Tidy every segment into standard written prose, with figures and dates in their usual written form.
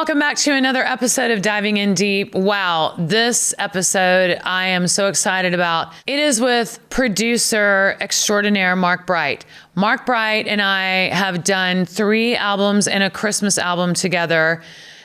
welcome back to another episode of Diving in Deep. Wow, this episode I am so excited about. It is with producer extraordinaire Mark Bright. Mark Bright and I have done 3 albums and a Christmas album together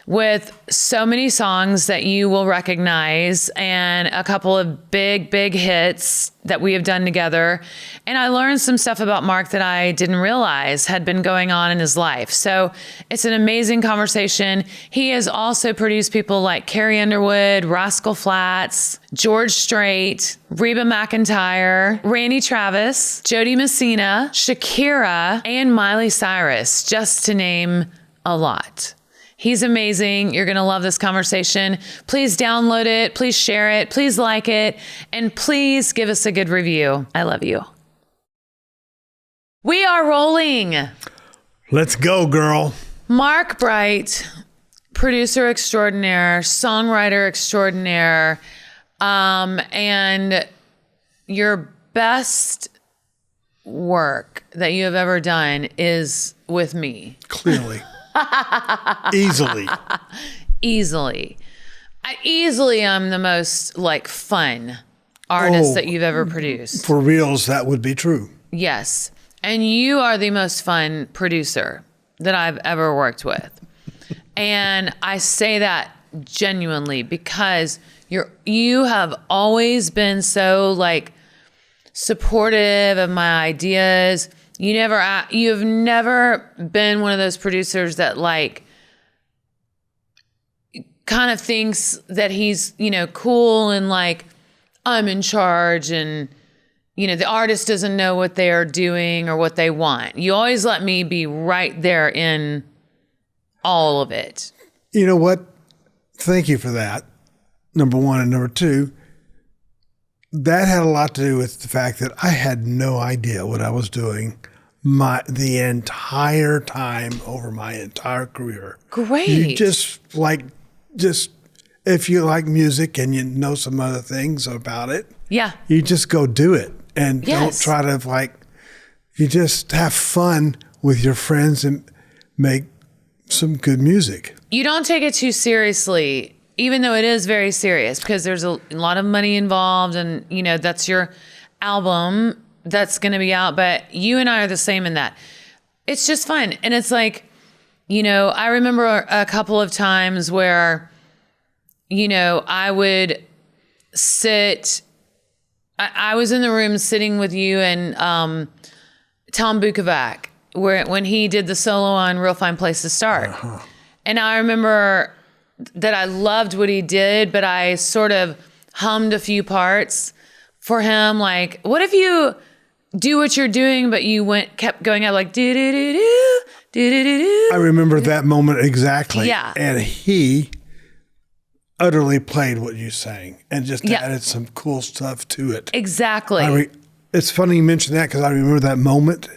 with so many songs that you will recognize and a couple of big hits that we have done together. And I learned some stuff about Mark that I didn't realize had been going on in his life. So it's an amazing conversation. He has also produced people like Carrie Underwood, Rascal Flatts, George Strait, Reba McEntire, Randy Travis, Jody Messina, Shakira, and Miley Cyrus, just to name a lot. He's amazing. You're going to love this conversation. Please download it. Please share it. Please like it. And please give us a good review. I love you. We are rolling. Let's go, girl. Mark Bright, producer extraordinaire, songwriter extraordinaire, and your best work that you have ever done is with me. Clearly. Easily. I'm the most fun artist that you've ever produced. For reals, that would be true. Yes. And you are the most fun producer that I've ever worked with. And I say that genuinely because you have always been so supportive of my you've never been one of those producers that kind of thinks that he's, cool and I'm in charge and, the artist doesn't know what they are doing or what they want. You always let me be right there in all of it. You know what? Thank you for that. Number one. And number two, that had a lot to do with the fact that I had no idea what I was doing the entire time over my entire career. Great. You just if you like music and you know some other things about it, yeah, you just go do it and don't try to you just have fun with your friends and make some good music. You don't take it too seriously, even though it is very serious because there's a lot of money involved and, that's your album that's going to be out, but you and I are the same in that. It's just fun. And it's I remember a couple of times where, I would sit, I was in the room sitting with you and Tom Bukovac, when he did the solo on Real Fine Place to Start. Uh-huh. And I remember that I loved what he did, but I sort of hummed a few parts for him. What if you do what you're doing, but you kept going out do do do do do do do. I remember that moment exactly. Yeah, and he utterly played what you sang and just added some cool stuff to it. Exactly. It's funny you mention that because I remember that moment,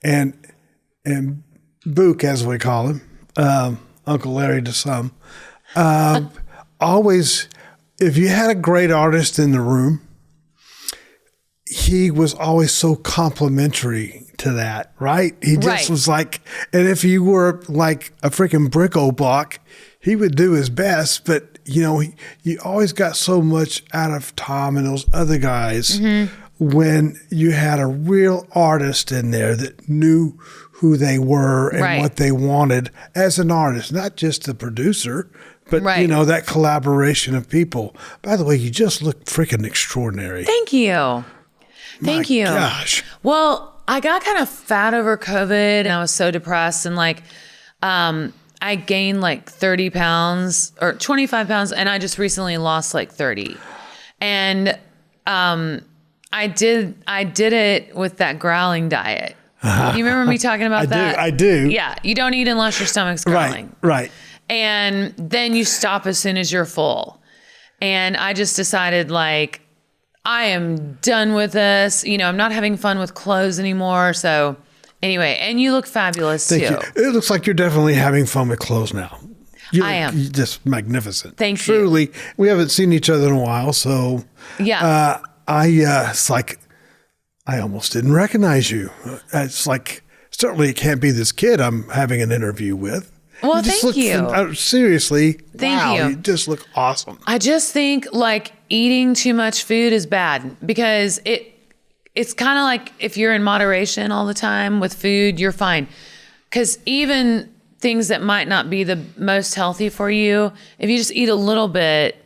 and Book, as we call him, Uncle Larry to some, always, if you had a great artist in the room, he was always so complimentary to that, right? He just was and if you were a freaking bricko block, he would do his best, but you always got so much out of Tom and those other guys when you had a real artist in there that knew who they were and what they wanted as an artist, not just the producer, but that collaboration of people. By the way, you just look freaking extraordinary. Thank you. Thank you. Gosh. Well, I got kind of fat over COVID and I was so depressed and I gained 30 pounds or 25 pounds and I just recently lost 30. And I did it with that growling diet. You remember me talking about that? I do. Yeah. You don't eat unless your stomach's growling. Right. And then you stop as soon as you're full. And I just decided I am done with this. I'm not having fun with clothes anymore. So anyway, and you look fabulous too. Thank you. It looks like you're definitely having fun with clothes now. I am. You're just magnificent. Thank you. Truly. We haven't seen each other in a while. So yeah, it's I almost didn't recognize you. It's certainly it can't be this kid I'm having an interview with. Well, thank you. Seriously. Thank you. You just look awesome. I just think like eating too much food is bad because it's kind of like if you're in moderation all the time with food, you're fine. Because even things that might not be the most healthy for you, if you just eat a little bit,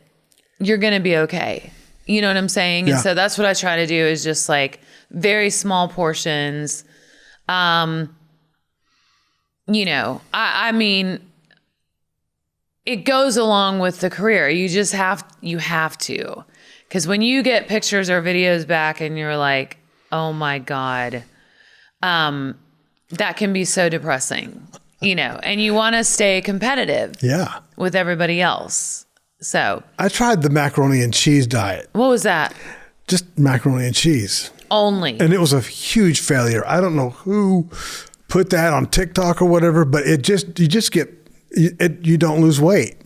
you're going to be okay. You know what I'm saying? Yeah. And so that's what I try to do is just like very small portions. You know, I mean, it goes along with the career. You have to. Because when you get pictures or videos back and you're like, oh my God, that can be so depressing, you know, and you want to stay competitive with everybody else. So I tried the macaroni and cheese diet. What was that? Just macaroni and cheese. Only. And it was a huge failure. I don't know who put that on TikTok or whatever, but you don't lose weight.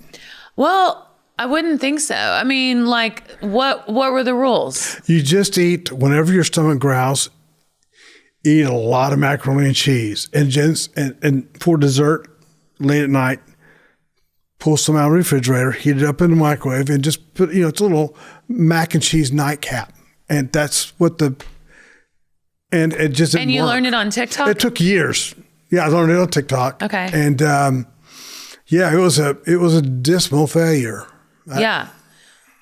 Well, I wouldn't think so. I mean, like, what were the rules? You just eat whenever your stomach growls. Eat a lot of macaroni and cheese, and for dessert, late at night, pull some out of the refrigerator, heat it up in the microwave, and just put it's a little mac and cheese nightcap, and that's what and it just didn't And you work. learned it on TikTok? It took years. Yeah, I learned it on TikTok. Okay. And it was a dismal failure. Yeah.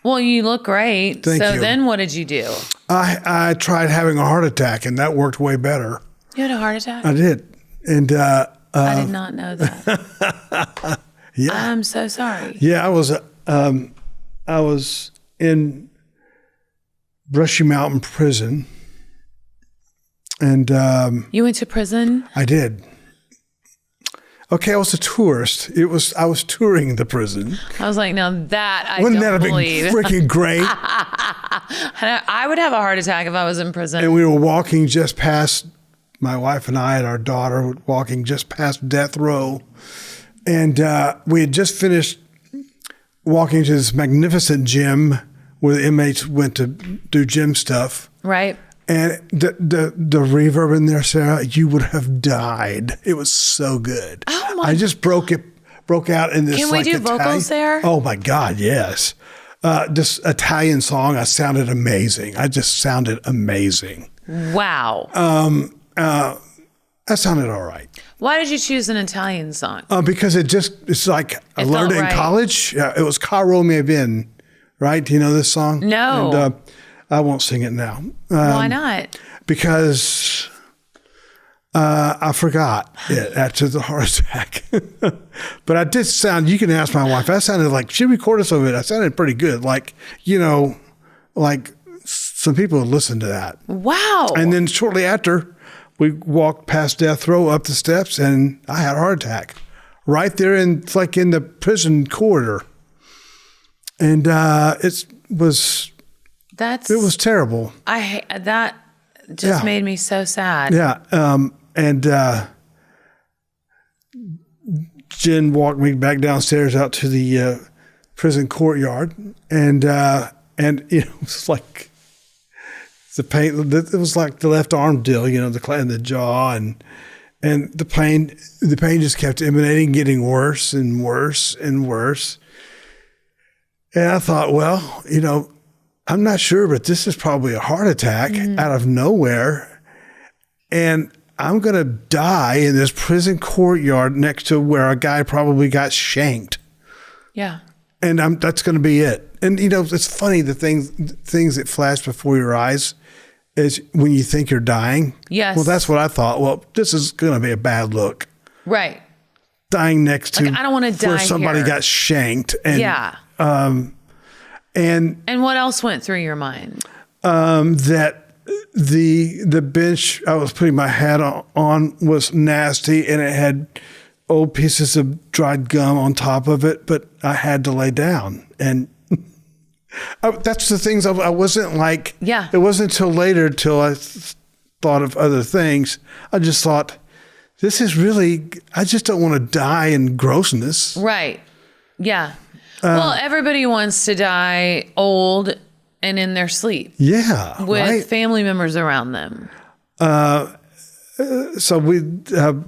Well, you look great. Thank you. Then what did you do? I tried having a heart attack, and that worked way better. You had a heart attack? I did. And I did not know that. yeah. I'm so sorry. Yeah, I was in Brushy Mountain Prison. And you went to prison? I did. Okay, I was a tourist. I was touring the prison. I was like, no, that I Wouldn't don't that have believe. been freaking great? I would have a heart attack if I was in prison. And we were walking just past, my wife and I and our daughter were walking just past death row. And we had just finished walking to this magnificent gym where the inmates went to do gym stuff. Right. And the reverb in there, Sarah, you would have died. It was so good. Oh my! I just broke out in this. Can we do vocals there? Oh my God, yes. This Italian song, I sounded amazing. I just sounded amazing. Wow. I sounded all right. Why did you choose an Italian song? Because it's like I learned it in right. college. It was Caro Me Ben, right? Do you know this song? No. And, I won't sing it now. Why not? Because I forgot it after the heart attack. But I did sound, you can ask my wife, I sounded like, she recorded some of it. I sounded pretty good. Like, like some people would listen to that. Wow. And then shortly after, we walked past death row up the steps and I had a heart attack right there in the prison corridor. And it was terrible. That just made me so sad. Yeah. And Jen walked me back downstairs out to the prison courtyard. And it was like the pain, it was like the left arm deal, the jaw and the pain just kept emanating, getting worse and worse and worse. And I thought, well, I'm not sure, but this is probably a heart attack out of nowhere. And I'm going to die in this prison courtyard next to where a guy probably got shanked. Yeah. And that's going to be it. And, it's funny, the things that flash before your eyes is when you think you're dying. Yes. Well, that's what I thought. Well, this is going to be a bad look. Right. Dying next to I don't want to die where somebody here. got shanked. And, yeah. And what else went through your mind? That the bench I was putting my hat on was nasty, and it had old pieces of dried gum on top of it, but I had to lay down. And that's the things I wasn't like. Yeah. It wasn't until later till I thought of other things. I just thought, this is really, I just don't want to die in grossness. Right. Yeah. Well, everybody wants to die old and in their sleep. Yeah. With right? family members around them. So we, the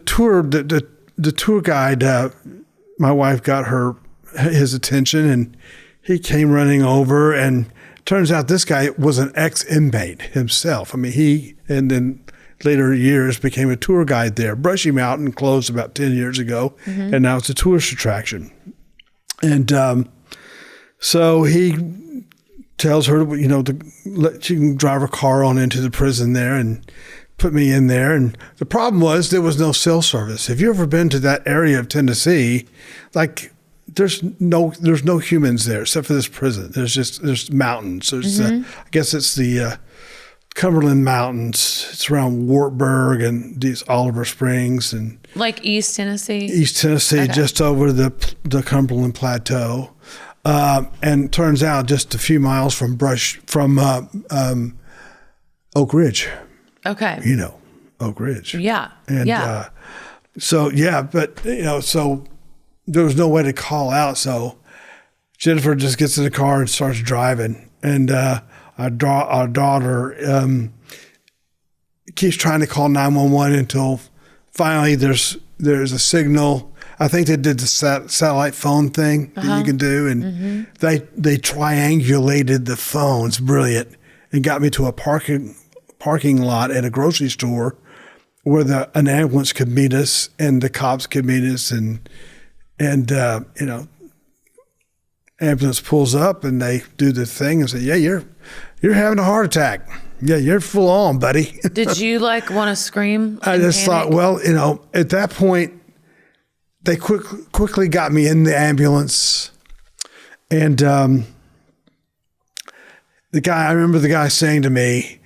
tour, the the tour guide, my wife got his attention, and he came running over, and turns out this guy was an ex-inmate himself. I mean, and then later years became a tour guide there. Brushy Mountain closed about 10 years ago, and now it's a tourist attraction. And so he tells her, she can drive her car on into the prison there and put me in there. And the problem was there was no cell service. Have you ever been to that area of Tennessee? Like, there's no humans there except for this prison. There's mountains. I guess it's the Cumberland Mountains. It's around Wartburg and these Oliver Springs and like East Tennessee. East Tennessee, okay. Just over the Cumberland Plateau, and turns out just a few miles from Oak Ridge. Okay. Oak Ridge. Yeah. And so there was no way to call out. So Jennifer just gets in the car and starts driving, and our daughter keeps trying to call 911 until finally there's a signal. I think they did the satellite phone thing that you can do, and they triangulated the phones, brilliant, and got me to a parking lot at a grocery store where an ambulance could meet us and the cops could meet us, and ambulance pulls up and they do the thing and say, "Yeah, you're having a heart attack. Yeah, you're full on, buddy." Did you want to scream? I just thought, well, at that point, they quickly got me in the ambulance, and I remember the guy saying to me,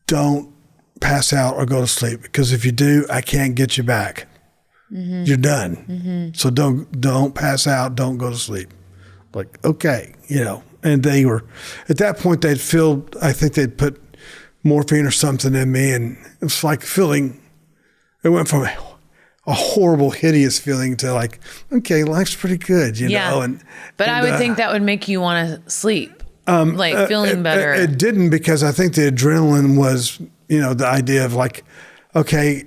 "Don't pass out or go to sleep, because if you do, I can't get you back. You're done. So don't pass out. Don't go to sleep." Like, okay, And they were, at that point, I think they'd put morphine or something in me, and it was like it went from a horrible, hideous feeling to like, okay, life's pretty good, know. But I would think that would make you want to sleep, feeling better. It didn't, because I think the adrenaline was, the idea of like, okay,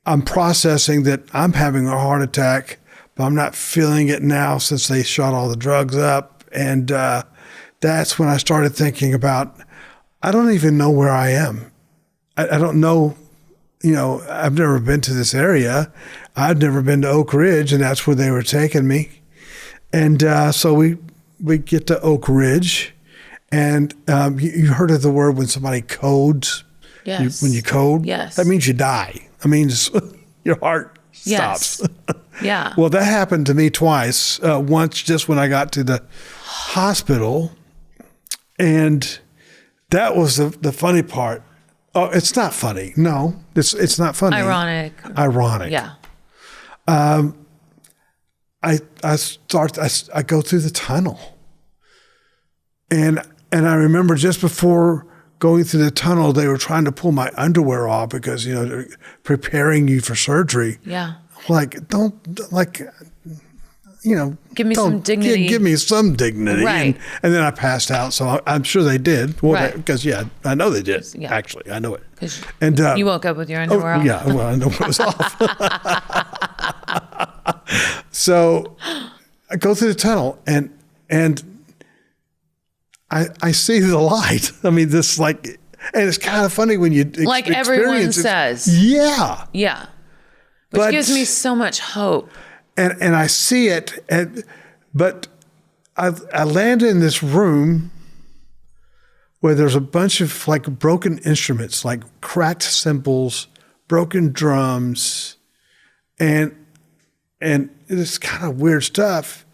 I'm processing that I'm having a heart attack, but I'm not feeling it now since they shot all the drugs up. And that's when I started thinking about, I don't even know where I am. I don't know, I've never been to this area. I've never been to Oak Ridge, and that's where they were taking me. And so we get to Oak Ridge, and you heard of the word when somebody codes? Yes. When you code? Yes. That means you die. I mean, your heart stops. Yes. Yeah. Well, that happened to me twice. Once just when I got to the hospital, and that was the funny part. Oh, it's not funny. No, it's not funny. Ironic. Yeah. I go through the tunnel, and I remember just before going through the tunnel, they were trying to pull my underwear off because they're preparing you for surgery. Yeah. Like, don't give me some dignity. Give me some dignity. Right. And then I passed out. So I'm sure they did. Well, right. Because I know they did. Yeah. Actually, I know it. And you woke up with your underwear off. Yeah. Well, I know it was off. So I go through the tunnel, and I see the light. I mean, and it's kind of funny when you like everyone says. Yeah. Yeah. Which gives me so much hope. And I see it, but I land in this room where there's a bunch of like broken instruments, like cracked cymbals, broken drums, and it's kind of weird stuff.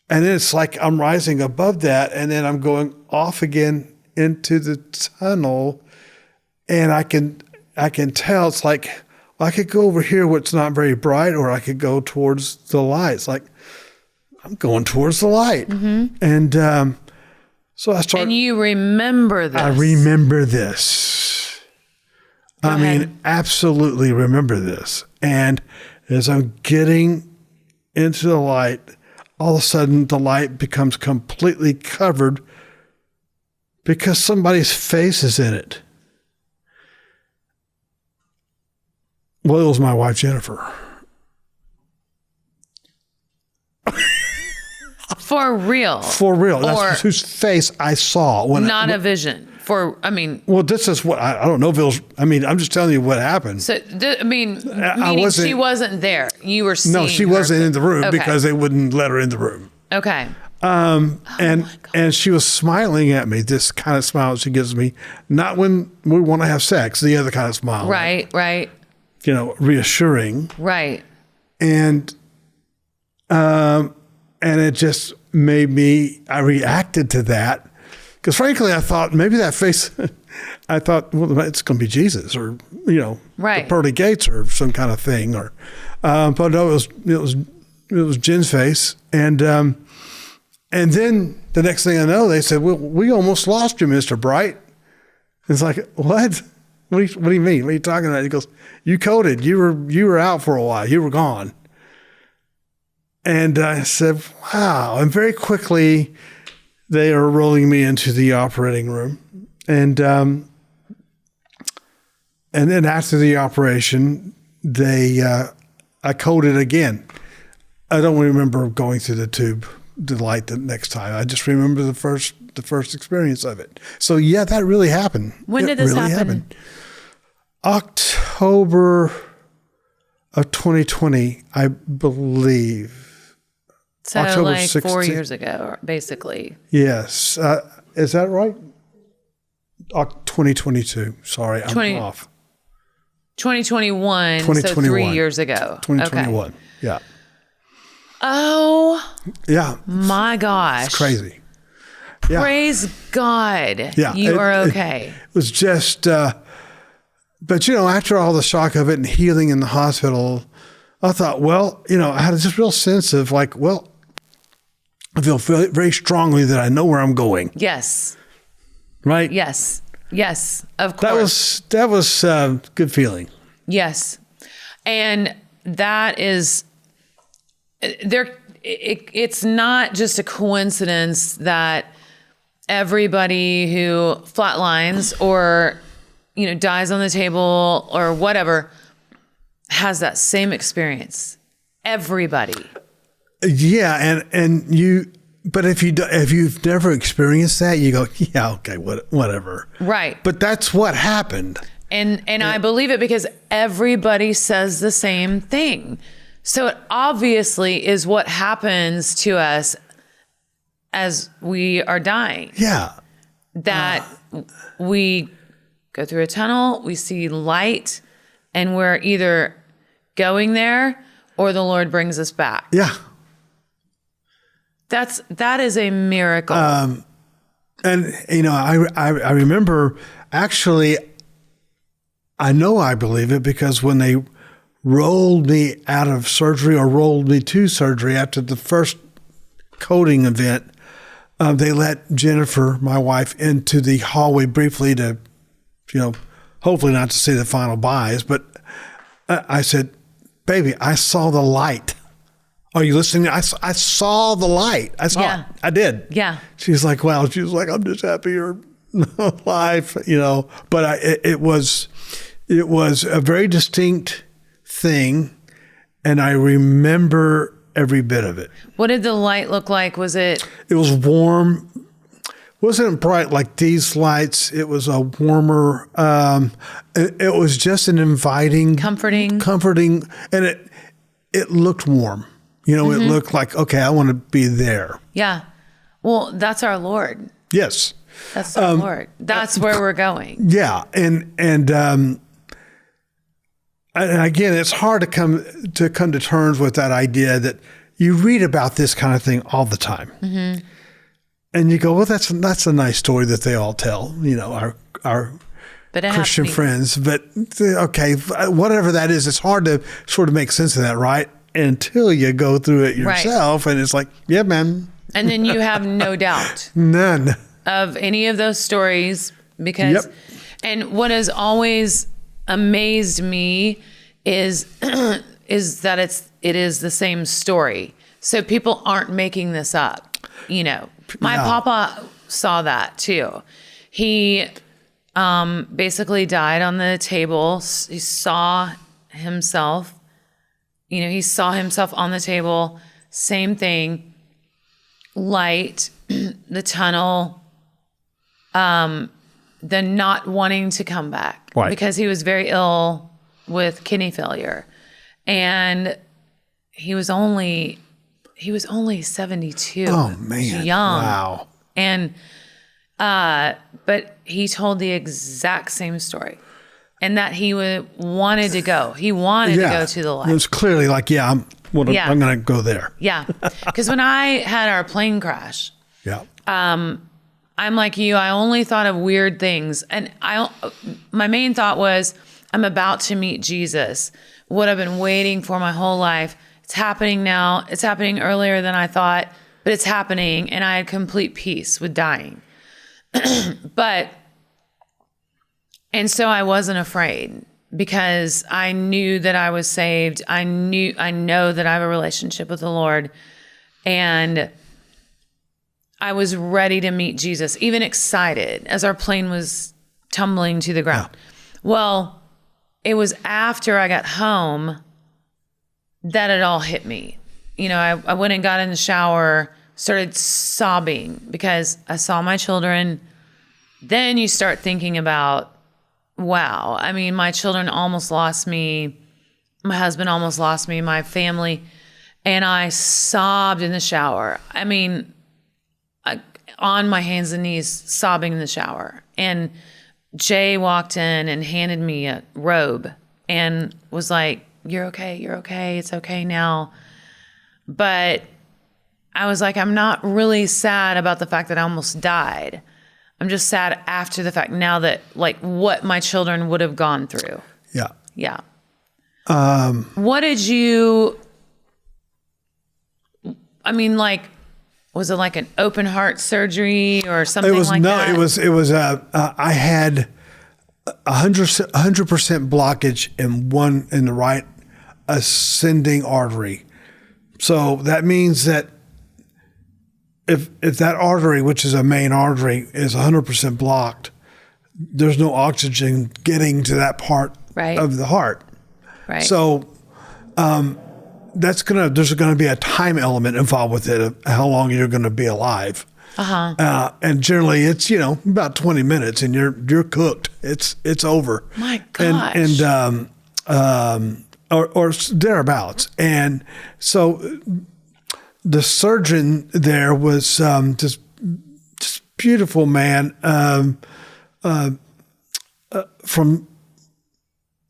And then it's like I'm rising above that, and then I'm going off again into the tunnel, and I can tell it's like, I could go over here where it's not very bright, or I could go towards the light. It's like, I'm going towards the light. And so I started. And you remember this. I remember this. Go ahead. Absolutely remember this. And as I'm getting into the light, all of a sudden the light becomes completely covered because somebody's face is in it. Well, it was my wife, Jennifer. For real. For real. That's whose face I saw. Not a vision. Well, this is what, I don't know if it was, I'm just telling you what happened. So, meaning she wasn't there. You were seeing No, she wasn't in the room because they wouldn't let her in the room. Okay. And she was smiling at me, this kind of smile she gives me, not when we want to have sex, the other kind of smile. Right, right. Reassuring. Right. And it just made I reacted to that. Because frankly, I thought maybe that face, well, it's going to be Jesus or, right. the pearly gates or some kind of thing. But no, it was Jen's face. And then the next thing I know, they said, well, we almost lost you, Mr. Bright. It's like, what? What do you mean? What are you talking about? He goes, you coded. You were out for a while. You were gone. And I said, wow. And very quickly, they are rolling me into the operating room. And then after the operation, I coded again. I don't remember going through the tube, the light the next time. I just remember the first experience of it. So yeah, that really happened. When did this happen? October of 2020, I believe. So October like 16th. 4 years ago, basically. Yes. Is that right? 2022. Sorry, I'm off. 2021, so 3 years ago. 2021, okay. Yeah. Oh. Yeah. My gosh. It's crazy. Praise God. Yeah. You are okay. It was just, but after all the shock of it and healing in the hospital, I thought, well, I had this real sense of like, well, I feel very strongly that I know where I'm going. Yes. Right? Yes. Yes. Of course. That was good feeling. Yes. And that is it's not just a coincidence that everybody who flatlines or, dies on the table or whatever has that same experience. Everybody. Yeah. But if you've never experienced that, you go, yeah, okay, whatever. Right. But that's what happened. And I believe it because everybody says the same thing. So it obviously is what happens to us as we are dying. Yeah. That we go through a tunnel, we see light, and we're either going there or the Lord brings us back. Yeah. That is a miracle. And I remember actually, I know I believe it because when they rolled me out of surgery or rolled me to surgery after the first coding event, they let Jennifer, my wife, into the hallway briefly to, hopefully not to say the final byes, but I said, baby, I saw the light. Are you listening? I saw the light. I saw it. I did. Yeah. She's like, wow. She was like, I'm just happy you're alive, But it was a very distinct thing, and I remember every bit of it. What did the light look like? Was it? It was warm. Wasn't bright like these lights. It was a warmer. It was just an inviting, comforting, and it looked warm. It looked like, okay, I want to be there. Yeah. Well, that's our Lord. Yes. That's our Lord. That's where we're going. Yeah, and again, it's hard to come to terms with that idea that you read about this kind of thing all the time, and you go, well, that's a nice story that they all tell, our Christian friends. But okay, whatever that is, it's hard to sort of make sense of that, right? Until you go through it yourself, and it's like, yeah, man. And then you have no doubt. None. Of any of those stories, because, and what has always amazed me is that it is the same story. So people aren't making this up. My papa saw that too. He basically died on the table. He saw himself. You know, he saw himself on the table. Same thing. Light, the tunnel, the not wanting to come back. Right. Because he was very ill with kidney failure. And he was only 72. Oh, man. Young. Wow. And, but he told the exact same story. And that he wanted to go. He wanted to go to the light. It was clearly like, I'm going to go there. Yeah. Because when I had our plane crash, Yeah. I'm like you, I only thought of weird things. And my main thought was, I'm about to meet Jesus. What I've been waiting for my whole life. It's happening now. It's happening earlier than I thought, but it's happening. And I had complete peace with dying. And so I wasn't afraid because I knew that I was saved. I know that I have a relationship with the Lord, and I was ready to meet Jesus, even excited as our plane was tumbling to the ground. Yeah. Well, it was after I got home that it all hit me. You know, I went and got in the shower, started sobbing because I saw my children. Then you start thinking about, wow, I mean, my children almost lost me. My husband almost lost me, my family. And I sobbed in the shower. I mean, on my hands and knees, sobbing in the shower. And Jay walked in and handed me a robe and was like, you're okay, it's okay now. But I was like, I'm not really sad about the fact that I almost died. I'm just sad after the fact now that, like, what my children would have gone through. Yeah. Yeah. What did you, I mean, like, was it like an open heart surgery or something like that? No, it was, I had 100% blockage in the right ascending artery. So that means that if that artery, which is a main artery, is 100% blocked, there's no oxygen getting to that part of the heart. Right. So there's going to be a time element involved with it, of how long you're going to be alive. And generally it's, about 20 minutes and you're cooked. It's over. My gosh. Or thereabouts. And so the surgeon there was just beautiful man from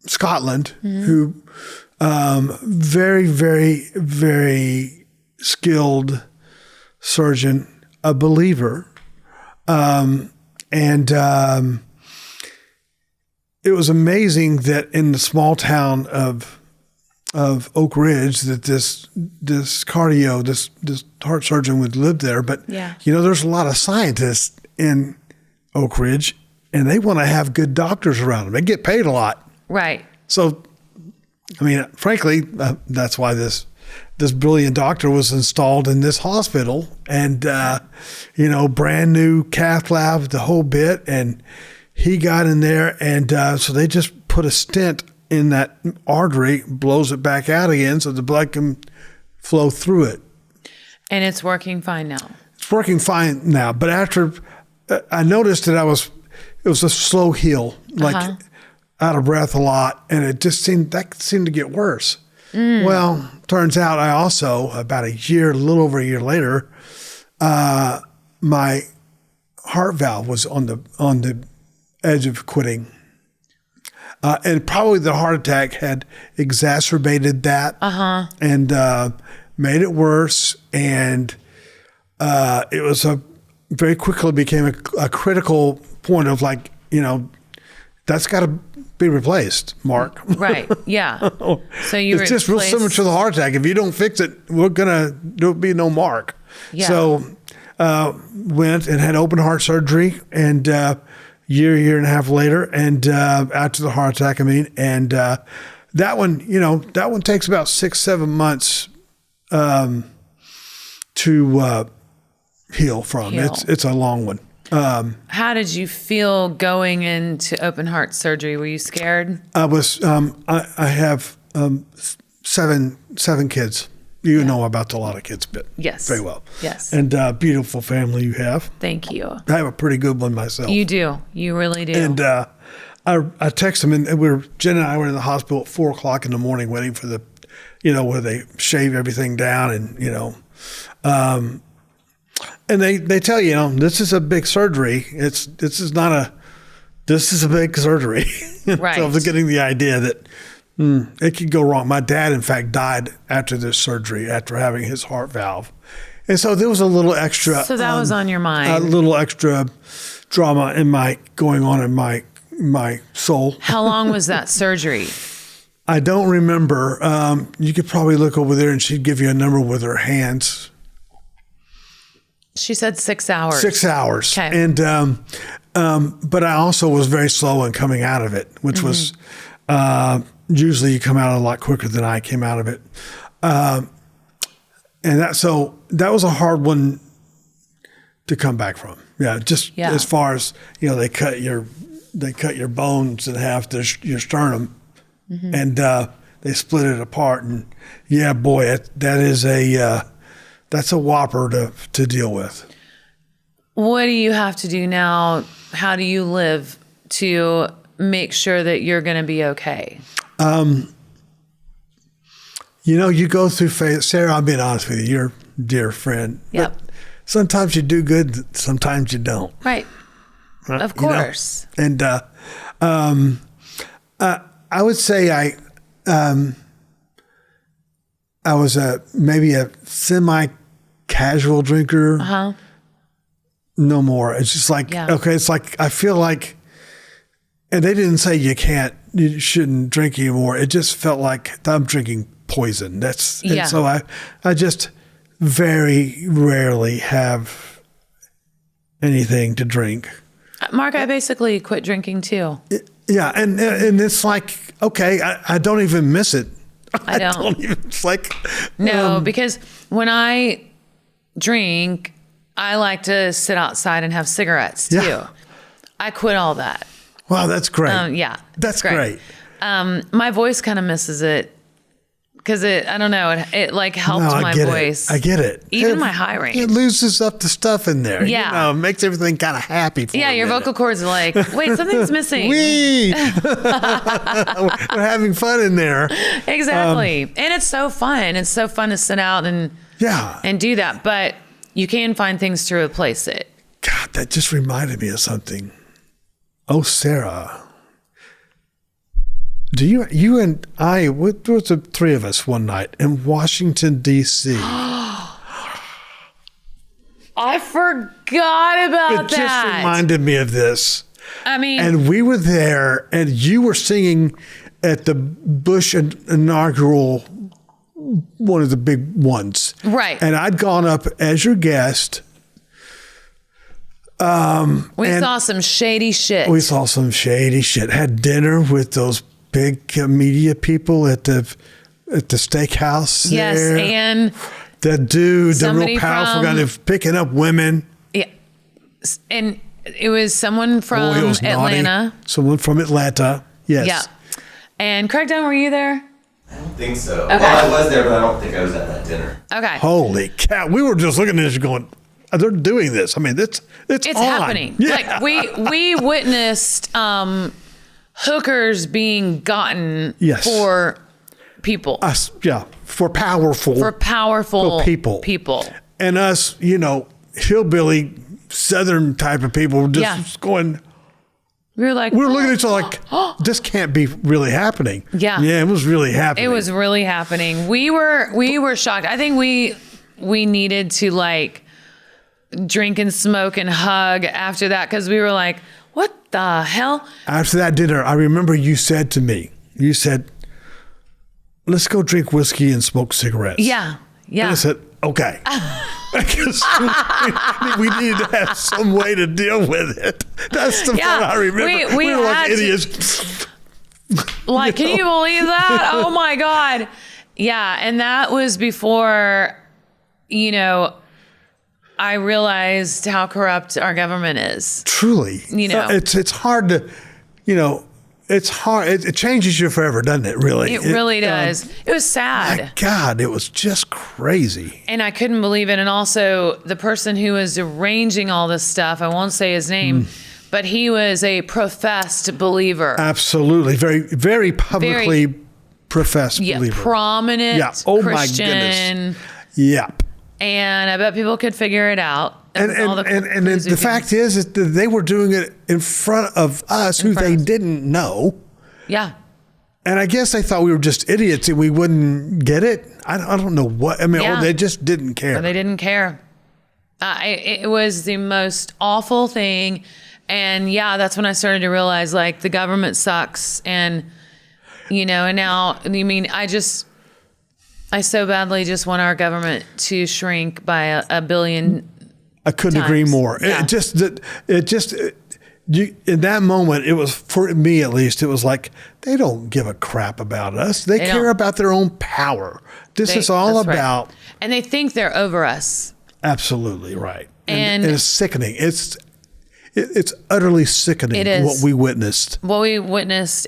Scotland, who very, very, very skilled surgeon, a believer. And it was amazing that in the small town of Oak Ridge that this heart surgeon would live there. But, there's a lot of scientists in Oak Ridge and they want to have good doctors around them. They get paid a lot. Right. So, I mean, frankly, that's why this brilliant doctor was installed in this hospital and, brand new cath lab, the whole bit. And he got in there and so they just put a stent in that artery, blows it back out again so the blood can flow through it. And it's working fine now. It's working fine now. But after I noticed that it was a slow heal, like out of breath a lot. And it just seemed to get worse. Well, turns out I also, about a little over a year later, my heart valve was on the edge of quitting. And probably the heart attack had exacerbated that and made it worse. And it was very quickly became a critical point of like, that's got to be replaced, Mark. Right. Yeah. So it's just real similar to the heart attack. If you don't fix it, there'll be no Mark. Yeah. So went and had open heart surgery and year and a half later, and after the heart attack, and that one takes about 6-7 months to heal from. It's a long one. How did you feel going into open heart surgery? Were you scared? I was. I have 7 kids. You know about a lot of kids, but yes, very well. Yes, and beautiful family you have. Thank you. I have a pretty good one myself. You do. You really do. And I text them, and Jen and I were in the hospital at 4:00 in the morning, waiting for the, where they shave everything down, and and they tell you, this is a big surgery. This is a big surgery. Right. So I was getting the idea that it could go wrong. My dad, in fact, died after this surgery, after having his heart valve. And so there was a little extra. So that was on your mind. A little extra drama going on in my soul. How long was that surgery? I don't remember. You could probably look over there and she'd give you a number with her hands. She said 6 hours. 6 hours. Okay. And, but I also was very slow in coming out of it, which was, usually you come out a lot quicker than I came out of it. And that was a hard one to come back from. Yeah. As far as, they cut your bones in half, your sternum, and they split it apart. And yeah, boy, that's a whopper to deal with. What do you have to do now? How do you live to make sure that you're going to be okay? You go through phase. Sarah, I'm being honest with you. You're a dear friend. Yep. But sometimes you do good, sometimes you don't. Right. Of course. And I would say I was maybe a semi-casual drinker. Uh-huh. No more. It's just like, okay, it's like I feel like, and they didn't say you shouldn't drink anymore. It just felt like I'm drinking poison. And so I just very rarely have anything to drink. Mark, I basically quit drinking too. Yeah, and it's like, okay, I don't even miss it. I don't even, it's like... No, because when I drink, I like to sit outside and have cigarettes too. Yeah. I quit all that. Wow, that's great. Yeah. That's great. My voice kind of misses it because I don't know, it like helped my voice. I get it. Even my high range. It loses up the stuff in there. Yeah. It makes everything kind of happy for your vocal cords are like, wait, something's missing. We're having fun in there. Exactly. And it's so fun. It's so fun to sit out and do that. But you can find things to replace it. God, that just reminded me of something. Oh, Sarah. Do you and I, what was the 3 of us one night in Washington, D.C.? I forgot about that. It just reminded me of this. I mean. And we were there, and you were singing at the Bush inaugural, one of the big ones. Right. And I'd gone up as your guest. We saw some shady shit. Had dinner with those big media people at the steakhouse. Yes, there. and that dude, the real powerful guy, of picking up women. Yeah, and it was someone from Atlanta. Naughty. Someone from Atlanta. Yes. Yeah. And Craigdown, were you there? I don't think so. Okay. Well, I was there, but I don't think I was at that dinner. Okay. Holy cow! We were just looking at this, going, "They're doing this." I mean, it's on. Happening. Yeah. Like we witnessed hookers being gotten for people. For powerful people. And us, hillbilly Southern type of people, just going. We were like, we're looking at each other like, this can't be really happening. Yeah. Yeah, it was really happening. It was really happening. We were shocked. I think we needed to like drink and smoke and hug after that because we were like, what the hell? After that dinner, I remember you said to me, let's go drink whiskey and smoke cigarettes. Yeah. Yeah. And I said, okay. Because we needed to have some way to deal with it. That's the part I remember. We were like idiots. Like, can you believe that? Oh my God. Yeah. And that was before, I realized how corrupt our government is. Truly. It's hard to, it's hard. It changes you forever, doesn't it, really? It really does. It was sad. My God, it was just crazy. And I couldn't believe it. And also, the person who was arranging all this stuff, I won't say his name, but he was a professed believer. Absolutely. Very, very publicly professed believer. Prominent Oh, Christian. my goodness. Yep. And I bet people could figure it out. And the fact is that they were doing it in front of us who they didn't know. Yeah. And I guess they thought we were just idiots and we wouldn't get it. I don't know what. I mean, or they just didn't care. Or they didn't care. It was the most awful thing. And that's when I started to realize, like, the government sucks. And, and now, I so badly just want our government to shrink by a billion. I couldn't agree more. Yeah. In that moment, it was, for me at least, it was like, they don't give a crap about us. They care about their own power. This is all about. Right. And they think they're over us. Absolutely right. And it's sickening. It's utterly sickening what we witnessed.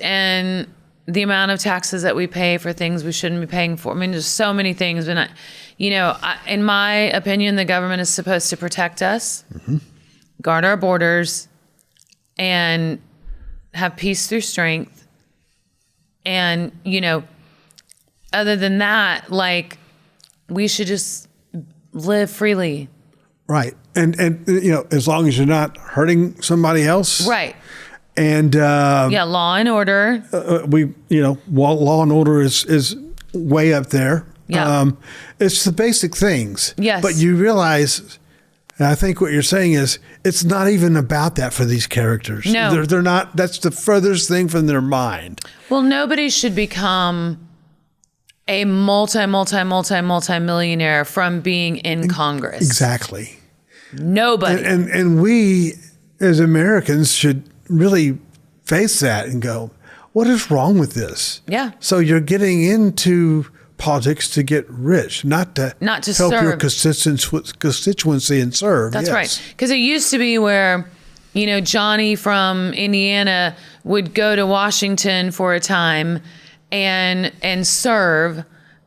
And the amount of taxes that we pay for things we shouldn't be paying for. I mean, there's so many things. But, in my opinion, the government is supposed to protect us, guard our borders, and have peace through strength. And, other than that, like, we should just live freely. Right. And as long as you're not hurting somebody else. Right. And law and order. Law and order is way up there. Yeah. It's the basic things. Yes. But you realize, and I think what you're saying is, it's not even about that for these characters. No. They're not. That's the furthest thing from their mind. Well, nobody should become a multi-millionaire from being in Congress. Exactly. Nobody. And we as Americans should really face that and go, what is wrong with this? Yeah. So you're getting into politics to get rich, not to help serve your constituency and serve. That's right. Because it used to be where, Johnny from Indiana would go to Washington for a time and serve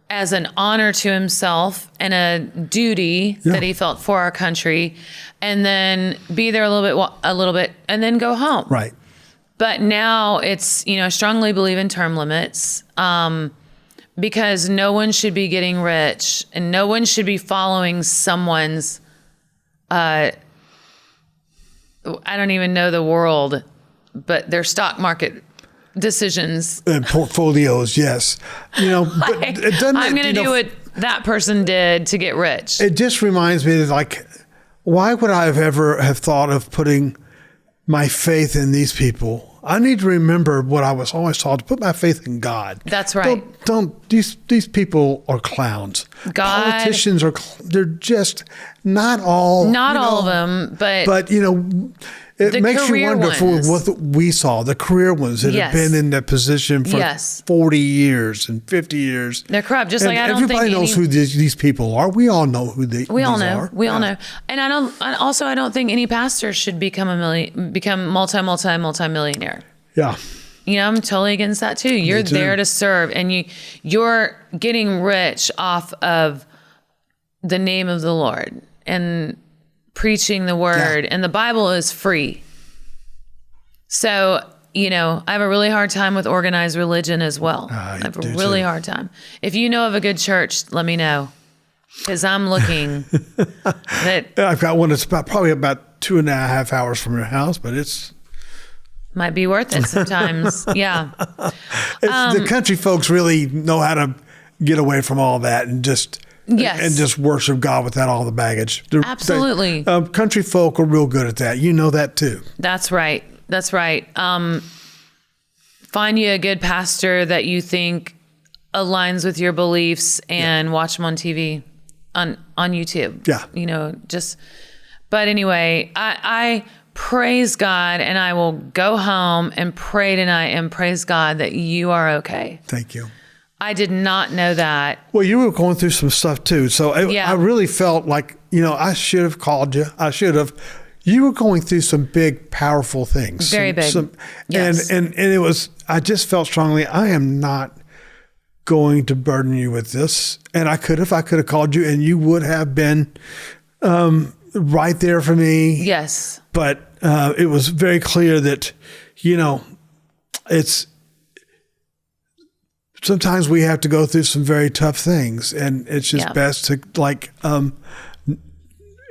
as an honor to himself and a duty that he felt for our country, and then be there a little bit, and then go home. Right. But now it's, I strongly believe in term limits, because no one should be getting rich, and no one should be following someone's, I don't even know the world, but their stock market decisions and portfolios. Yes. But it doesn't. I'm going to do what that person did to get rich. It just reminds me that, like, why would I have thought of putting my faith in these people? I need to remember what I was always taught, to put my faith in God. That's right. These people are clowns. God, politicians they're just not all. Not all of them, but it makes you wonder for what we saw, the career ones that have been in that position for 40 years and 50 years. They're corrupt. Just like I don't think everybody knows who these people are. We all know who these are. We all know. And I don't think any pastor should become multi-millionaire. Yeah. I'm totally against that too. You're there to serve, and you're getting rich off of the name of the Lord and preaching the word, and the Bible is free. So, I have a really hard time with organized religion as well. I have a really hard time. If you know of a good church, let me know, because I'm looking. I've got one that's probably about 2.5 hours from your house, but it's might be worth it sometimes. Yeah. The country folks really know how to get away from all that and just worship God without all the baggage. Absolutely. Country folk are real good at that. You know that too. That's right. Find you a good pastor that you think aligns with your beliefs, and watch them on TV, on YouTube. Yeah. But anyway, I praise God, and I will go home and pray tonight and praise God that you are okay. Thank you. I did not know that. Well, you were going through some stuff too. So Yeah. I really felt like, I should have called you. I should have. You were going through some big, powerful things. Very big. Yes. And it was, I just felt strongly, I am not going to burden you with this. And I could have called you and you would have been right there for me. Yes. But it was very clear that, it's, sometimes we have to go through some very tough things, and it's just best to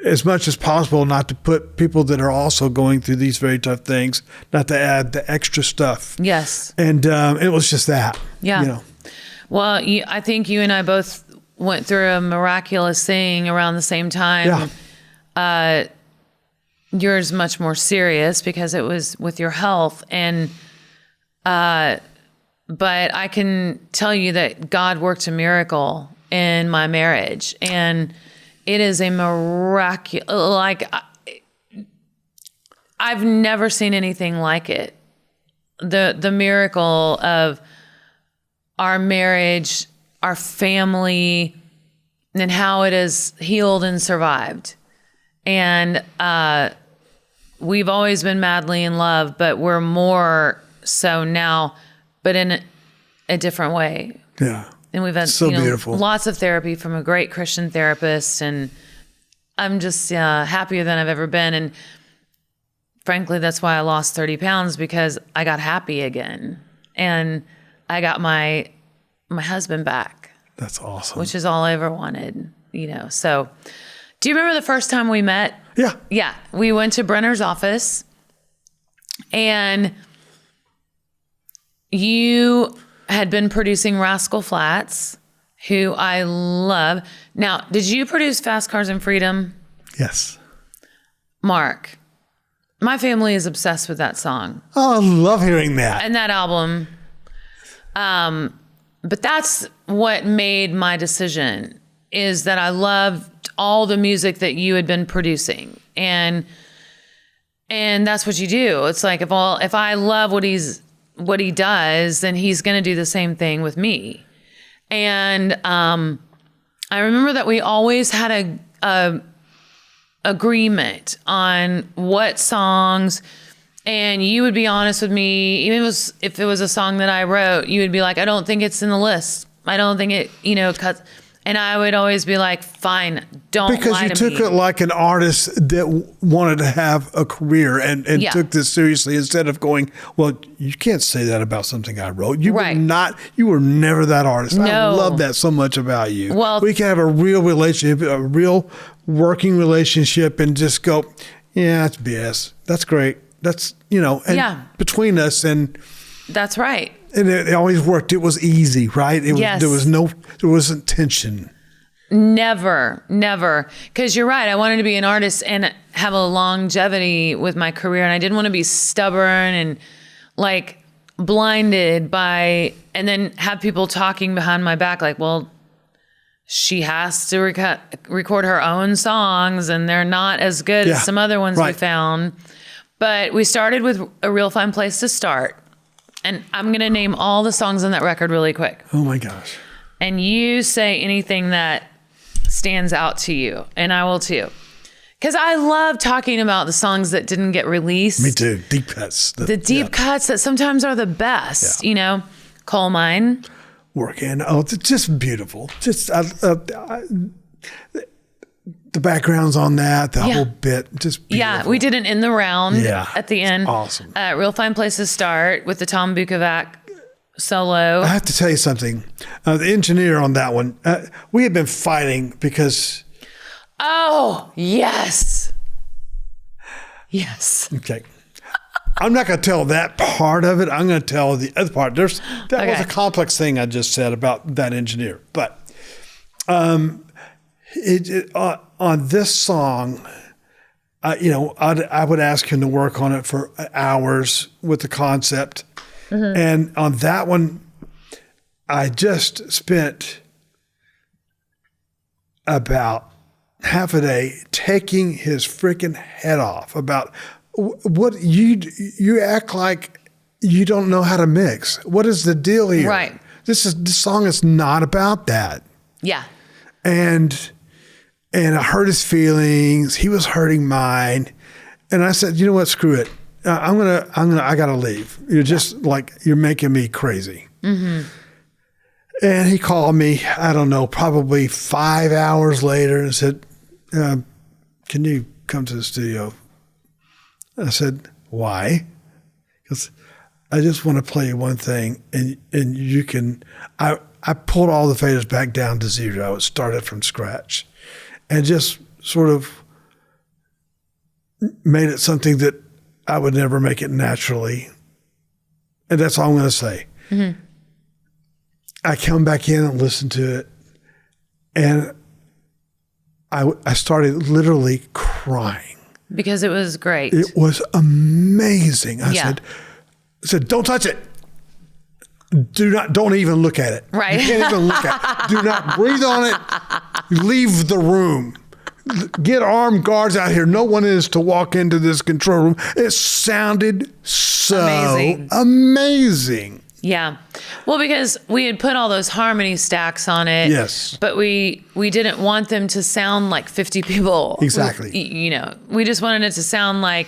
as much as possible, not to put people that are also going through these very tough things, not to add the extra stuff. Yes. And it was just that. Yeah. Well, I think you and I both went through a miraculous thing around the same time. Yeah. Yours much more serious because it was with your health, and but I can tell you that God worked a miracle in my marriage, and it is a miraculous, I've never seen anything like it. The miracle of our marriage, our family, and how it has healed and survived. And we've always been madly in love, but we're more so now, but in a different way. Yeah. And we've had beautiful. Lots of therapy from a great Christian therapist, and I'm just happier than I've ever been. And frankly, that's why I lost 30 pounds, because I got happy again, and I got my husband back. That's awesome. Which is all I ever wanted, So, do you remember the first time we met? Yeah. Yeah, we went to Brenner's office, and you had been producing Rascal Flatts, who I love. Now, did you produce Fast Cars and Freedom? Yes. Mark, my family is obsessed with that song. Oh, I love hearing that. And that album. But that's what made my decision, is that I loved all the music that you had been producing. And that's what you do. It's like, if I love what he does, then he's going to do the same thing with me. And I remember that we always had a agreement on what songs, and you would be honest with me, even if it was a song that I wrote, you would be like, I don't think it's in the list. I don't think it, cuts. And I would always be like, fine, don't lie to me. Because you took it like an artist that wanted to have a career and took this seriously, instead of going, well, you can't say that about something I wrote. You were never that artist. No. I love that so much about you. Well, we can have a real relationship, a real working relationship, and just go, yeah, that's BS. That's great. That's, between us. And that's right. And it always worked. It was easy, right? Yes. There wasn't tension. Never. Because you're right. I wanted to be an artist and have a longevity with my career. And I didn't want to be stubborn and blinded by, and then have people talking behind my back like, well, she has to record her own songs and they're not as good as some other ones we found. But we started with A Real Fine Place to Start. And I'm going to name all the songs on that record really quick. Oh my gosh. And you say anything that stands out to you, and I will too. Because I love talking about the songs that didn't get released. Me too. Deep cuts. The deep cuts that sometimes are the best, Coal Mine. Working. Oh, it's just beautiful. Just the backgrounds on that, the whole bit, just beautiful. Yeah, we did an In the Round at the end. Awesome. Real Fine Place to Start with the Tom Bukovac solo. I have to tell you something. The engineer on that one, we had been fighting because... Oh, yes. Yes. Okay. I'm not going to tell that part of it. I'm going to tell the other part. That was a complex thing I just said about that engineer. But on this song, I would ask him to work on it for hours with the concept. Mm-hmm. And on that one, I just spent about half a day taking his freaking head off about what you act like you don't know how to mix. What is the deal here? Right. this song is not about that. Yeah. And I hurt his feelings. He was hurting mine. And I said, you know what? Screw it. I gotta leave. You're just you're making me crazy. Mm-hmm. And he called me, I don't know, probably 5 hours later and said, can you come to the studio? I said, why? Because I just want to play you one thing and you can, I pulled all the faders back down to zero. It started from scratch and just sort of made it something that I would never make it naturally. And that's all I'm going to say. Mm-hmm. I come back in and listen to it, and I started literally crying. Because it was great. It was amazing. I said, don't touch it. Don't even look at it. Right. You can't even look at it. Do not breathe on it. Leave the room. Get armed guards out here. No one is to walk into this control room. It sounded so amazing. Yeah. Well, because we had put all those harmony stacks on it. Yes. But we didn't want them to sound like 50 people. Exactly. We just wanted it to sound like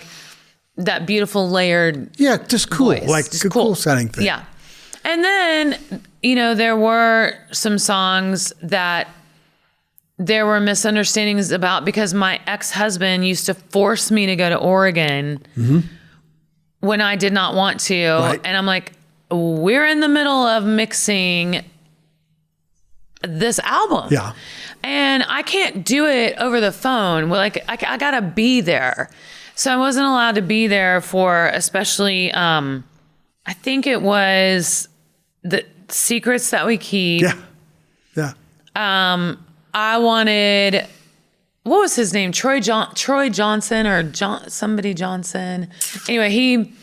that beautiful layered just cool. voice. Like just a cool sounding thing. Yeah. And then, there were some songs that there were misunderstandings about because my ex-husband used to force me to go to Oregon when I did not want to. Right. And I'm like, we're in the middle of mixing this album. Yeah. And I can't do it over the phone. Well, I gotta be there. So I wasn't allowed to be there for especially, I think it was the Secrets That We Keep. Yeah. Yeah. I wanted, what was his name? Troy Johnson or somebody Johnson. Anyway, he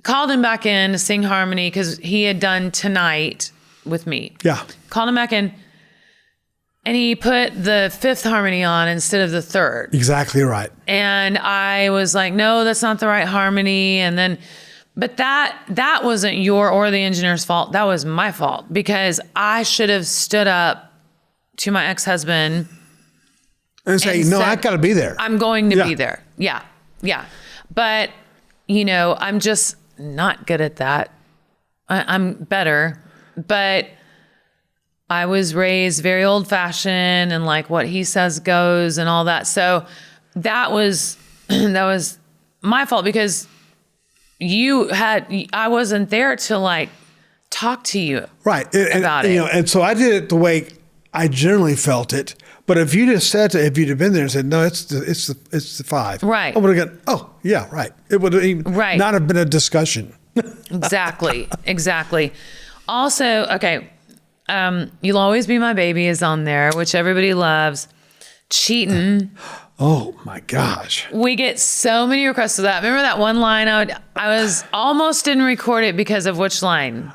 called him back in to sing harmony because he had done Tonight with me. Yeah. Called him back in, and he put the fifth harmony on instead of the third. Exactly right. And I was like, no, that's not the right harmony. And then, but that wasn't your or the engineer's fault. That was my fault because I should have stood up to my ex-husband and say, no, I got to be there. I'm going to be there. Yeah. Yeah. But, I'm just not good at that. I'm better, but I was raised very old fashioned and like what he says goes and all that. So that was my fault because I wasn't there to talk to you about it. And so I did it the way I generally felt it. But if you just if you'd have been there and said, no, it's the five. Right. I would have gone, oh, yeah, right. It would have not have been a discussion. Exactly. Also, okay, You'll Always Be My Baby is on there, which everybody loves. Cheatin'. Oh, my gosh. We get so many requests of that. Remember that one line? I was almost didn't record it because of which line?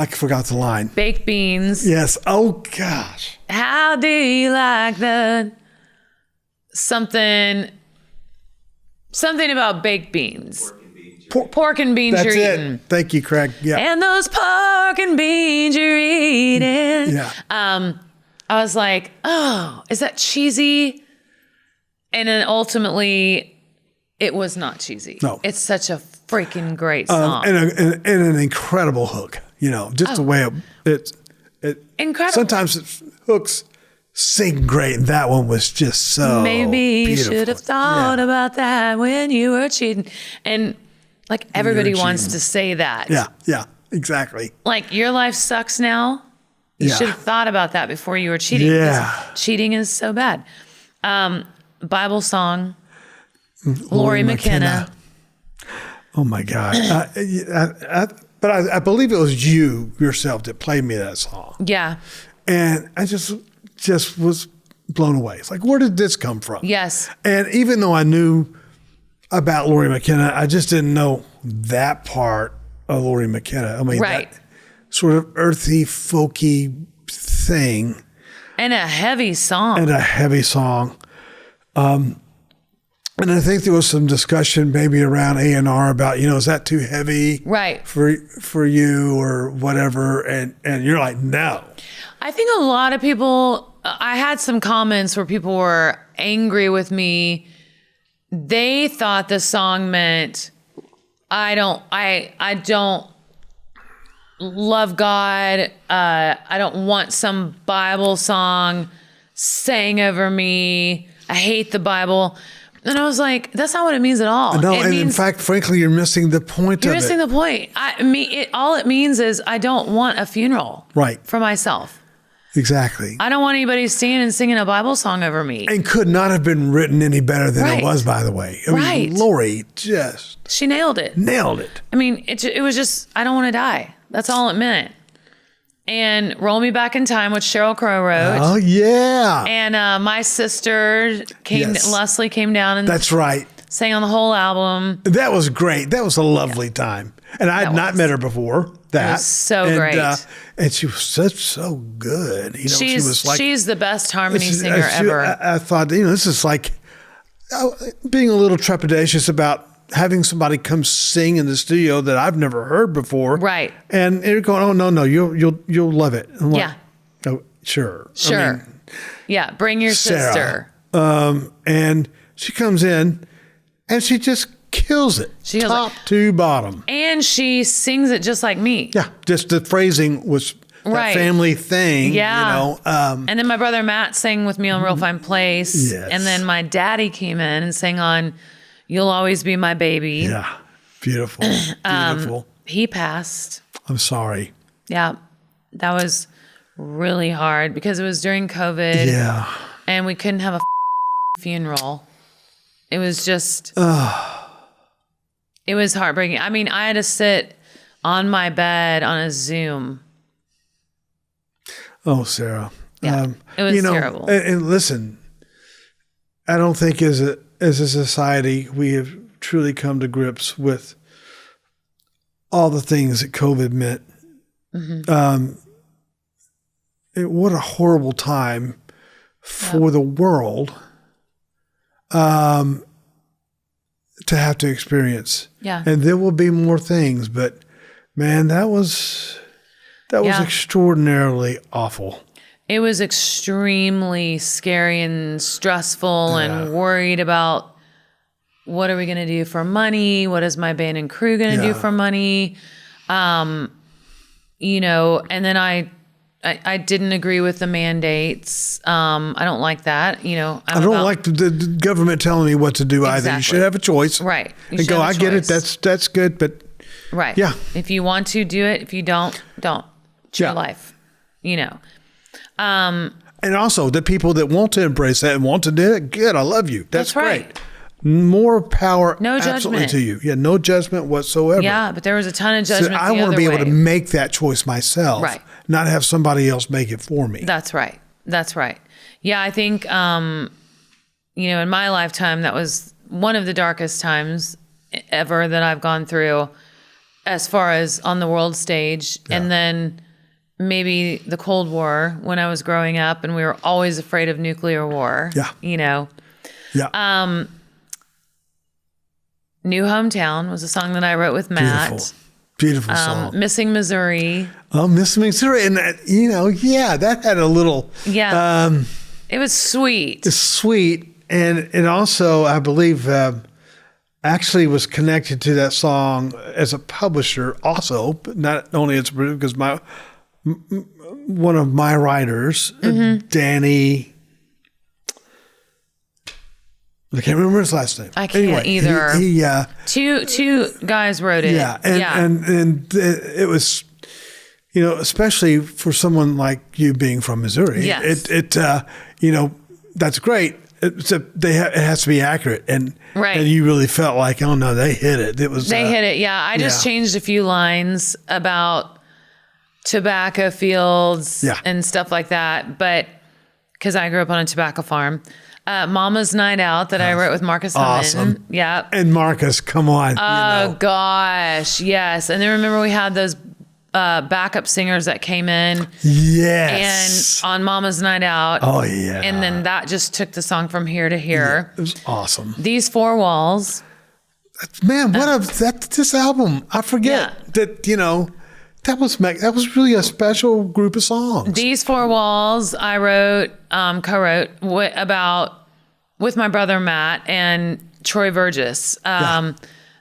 I forgot the line. Baked beans. Yes. Oh, gosh. How do you like that? Something about baked beans. Pork and beans you're eating. It. Thank you, Craig. Yeah. And those pork and beans you're eating. Yeah. I was like, oh, is that cheesy? And then ultimately, it was not cheesy. No. It's such a freaking great song. And an incredible hook. Just the way it incredible. Sometimes hooks sing great, and that one was just so Maybe you beautiful. should have thought about that when you were cheating. And everybody wants to say that. Yeah, exactly. Your life sucks now. You should have thought about that before you were cheating. Yeah. Cheating is so bad. Bible song, Lori McKenna. Oh my God. But I believe it was you yourself that played me that song. Yeah. And I just was blown away. It's like, where did this come from? Yes. And even though I knew about Lori McKenna, I just didn't know that part of Lori McKenna. I mean, that sort of earthy, folky thing. And a heavy song. And I think there was some discussion maybe around A&R about, is that too heavy Right. for you or whatever? And you're like, no. I think a lot of people, I had some comments where people were angry with me. They thought the song meant I don't love God. I don't want some Bible song sang over me. I hate the Bible. And I was like, that's not what it means at all. No, it and means, in fact, frankly, you're missing the point of it. You're missing the point. All it means is I don't want a funeral for myself. Exactly. I don't want anybody standing and singing a Bible song over me. And could not have been written any better than it was, by the way. I mean, Lori she nailed it. Nailed it. I mean, it was just, I don't want to die. That's all it meant. And Roll Me Back in Time, which Sheryl Crow wrote. Oh, yeah. And my sister Leslie came down and that's right. sang on the whole album. That was great. That was a lovely time. And I had not met her before that. It was so great. And she was so good. She was like, she's the best harmony singer ever. I thought, this is like being a little trepidatious about having somebody come sing in the studio that I've never heard before. Right. And you're going, oh, no, you'll love it. I'm like, oh, sure. Sure. Bring your Sarah. sister. And she comes in and she just kills it. She top to bottom. And she sings it just like me. Yeah. Just the phrasing was that family thing. Yeah. And then my brother Matt sang with me on Real Fine Place. Yes. And then my daddy came in and sang on You'll Always Be My Baby. Yeah. Beautiful. Beautiful. He passed. I'm sorry. Yeah. That was really hard because it was during COVID. Yeah. And we couldn't have a funeral. It was just, it was heartbreaking. I mean, I had to sit on my bed on a Zoom. Oh, Sarah. Yeah. It was terrible. And listen, I don't think as a society, we have truly come to grips with all the things that COVID meant. Mm-hmm. What a horrible time for the world to have to experience. Yeah. And there will be more things, but man, that was extraordinarily awful. It was extremely scary and stressful and worried about what are we going to do for money? What is my band and crew going to do for money? And then I didn't agree with the mandates. I don't like that. I don't like the government telling me what to do either. You should have a choice. Right. And go, I get it. That's good. But yeah. If you want to, do it. If you don't. It's your life. And also the people that want to embrace that and want to do it, good. I love you. That's right. Great. More power. No absolutely judgment to you. Yeah. No judgment whatsoever. Yeah. But there was a ton of judgment. So I want to be able to make that choice myself. Right. Not have somebody else make it for me. That's right. Yeah. I think, in my lifetime, that was one of the darkest times ever that I've gone through as far as on the world stage. Yeah. And then maybe the Cold War when I was growing up and we were always afraid of nuclear war. Yeah. Yeah. New Hometown was a song that I wrote with Matt. Beautiful song. Missing Missouri. Oh, Missing Missouri. And that had a little. Yeah. It was sweet. It's sweet. And it also, I believe, actually was connected to that song as a publisher also, but not only as a producer, because one of my writers, Danny, I can't remember his last name. I can't either. He two guys wrote it. Yeah, and it was, especially for someone like you being from Missouri. Yes. That's great. It has to be accurate, and you really felt like, oh no, they hit it. They hit it. Yeah, I just changed a few lines about tobacco fields and stuff like that, but because I grew up on a tobacco farm. Mama's Night Out that I wrote with Marcus awesome. Hummon. Yeah. And Marcus, come on. Oh gosh, yes. And then remember we had those backup singers that came in. Yes. And on Mama's Night Out. Oh, yeah. And then that just took the song from here to here. Yeah, it was awesome. These Four Walls. Man, this album, I forget that, that was really a special group of songs. These Four Walls I wrote, co-wrote with my brother Matt and Troy Burgess.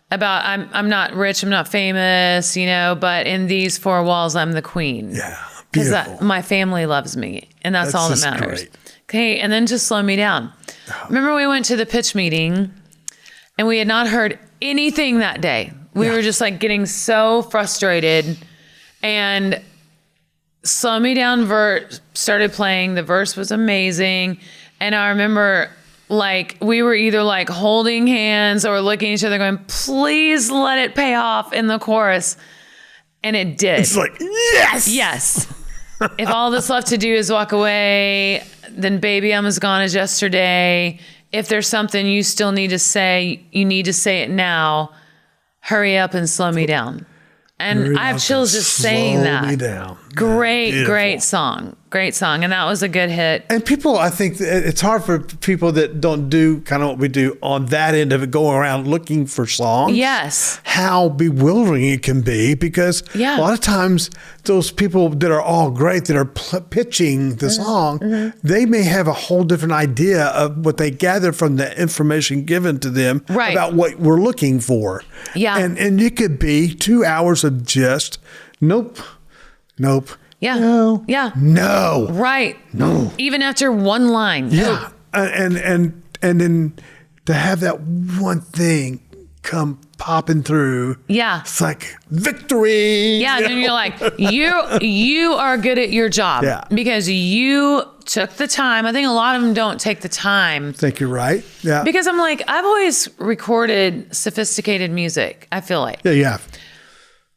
About I'm not rich, I'm not famous, but in these four walls I'm the queen. Yeah, because my family loves me, and that's all that matters. Great. Okay, and then Just Slow Me Down. Remember we went to the pitch meeting, and we had not heard anything that day. We were just like getting so frustrated, and Slow Me Down verse started playing. The verse was amazing, and I remember. Like we were either like holding hands or looking at each other going, please let it pay off in the chorus. And it did. It's like, yes. Yes. If all that's left to do is walk away, then baby, I'm as gone as yesterday. If there's something you still need to say, you need to say it now. Hurry up and slow me down. And I have chills just saying that. Slow me down. Great song. Great song. And that was a good hit. And people, I think it's hard for people that don't do kind of what we do on that end of it, going around looking for songs. Yes. How bewildering it can be, because a lot of times those people that are all great, that are pitching the song, they may have a whole different idea of what they gather from the information given to them about what we're looking for. Yeah. And it could be 2 hours of just, nope. Yeah. No. Yeah. No. Right. No. Even after one line. Yeah. And then to have that one thing come popping through. Yeah. It's like victory. Yeah. And you're like, you are good at your job. Yeah. Because you took the time. I think a lot of them don't take the time. I think you're right. Yeah. Because I'm like, I've always recorded sophisticated music, I feel like. Yeah.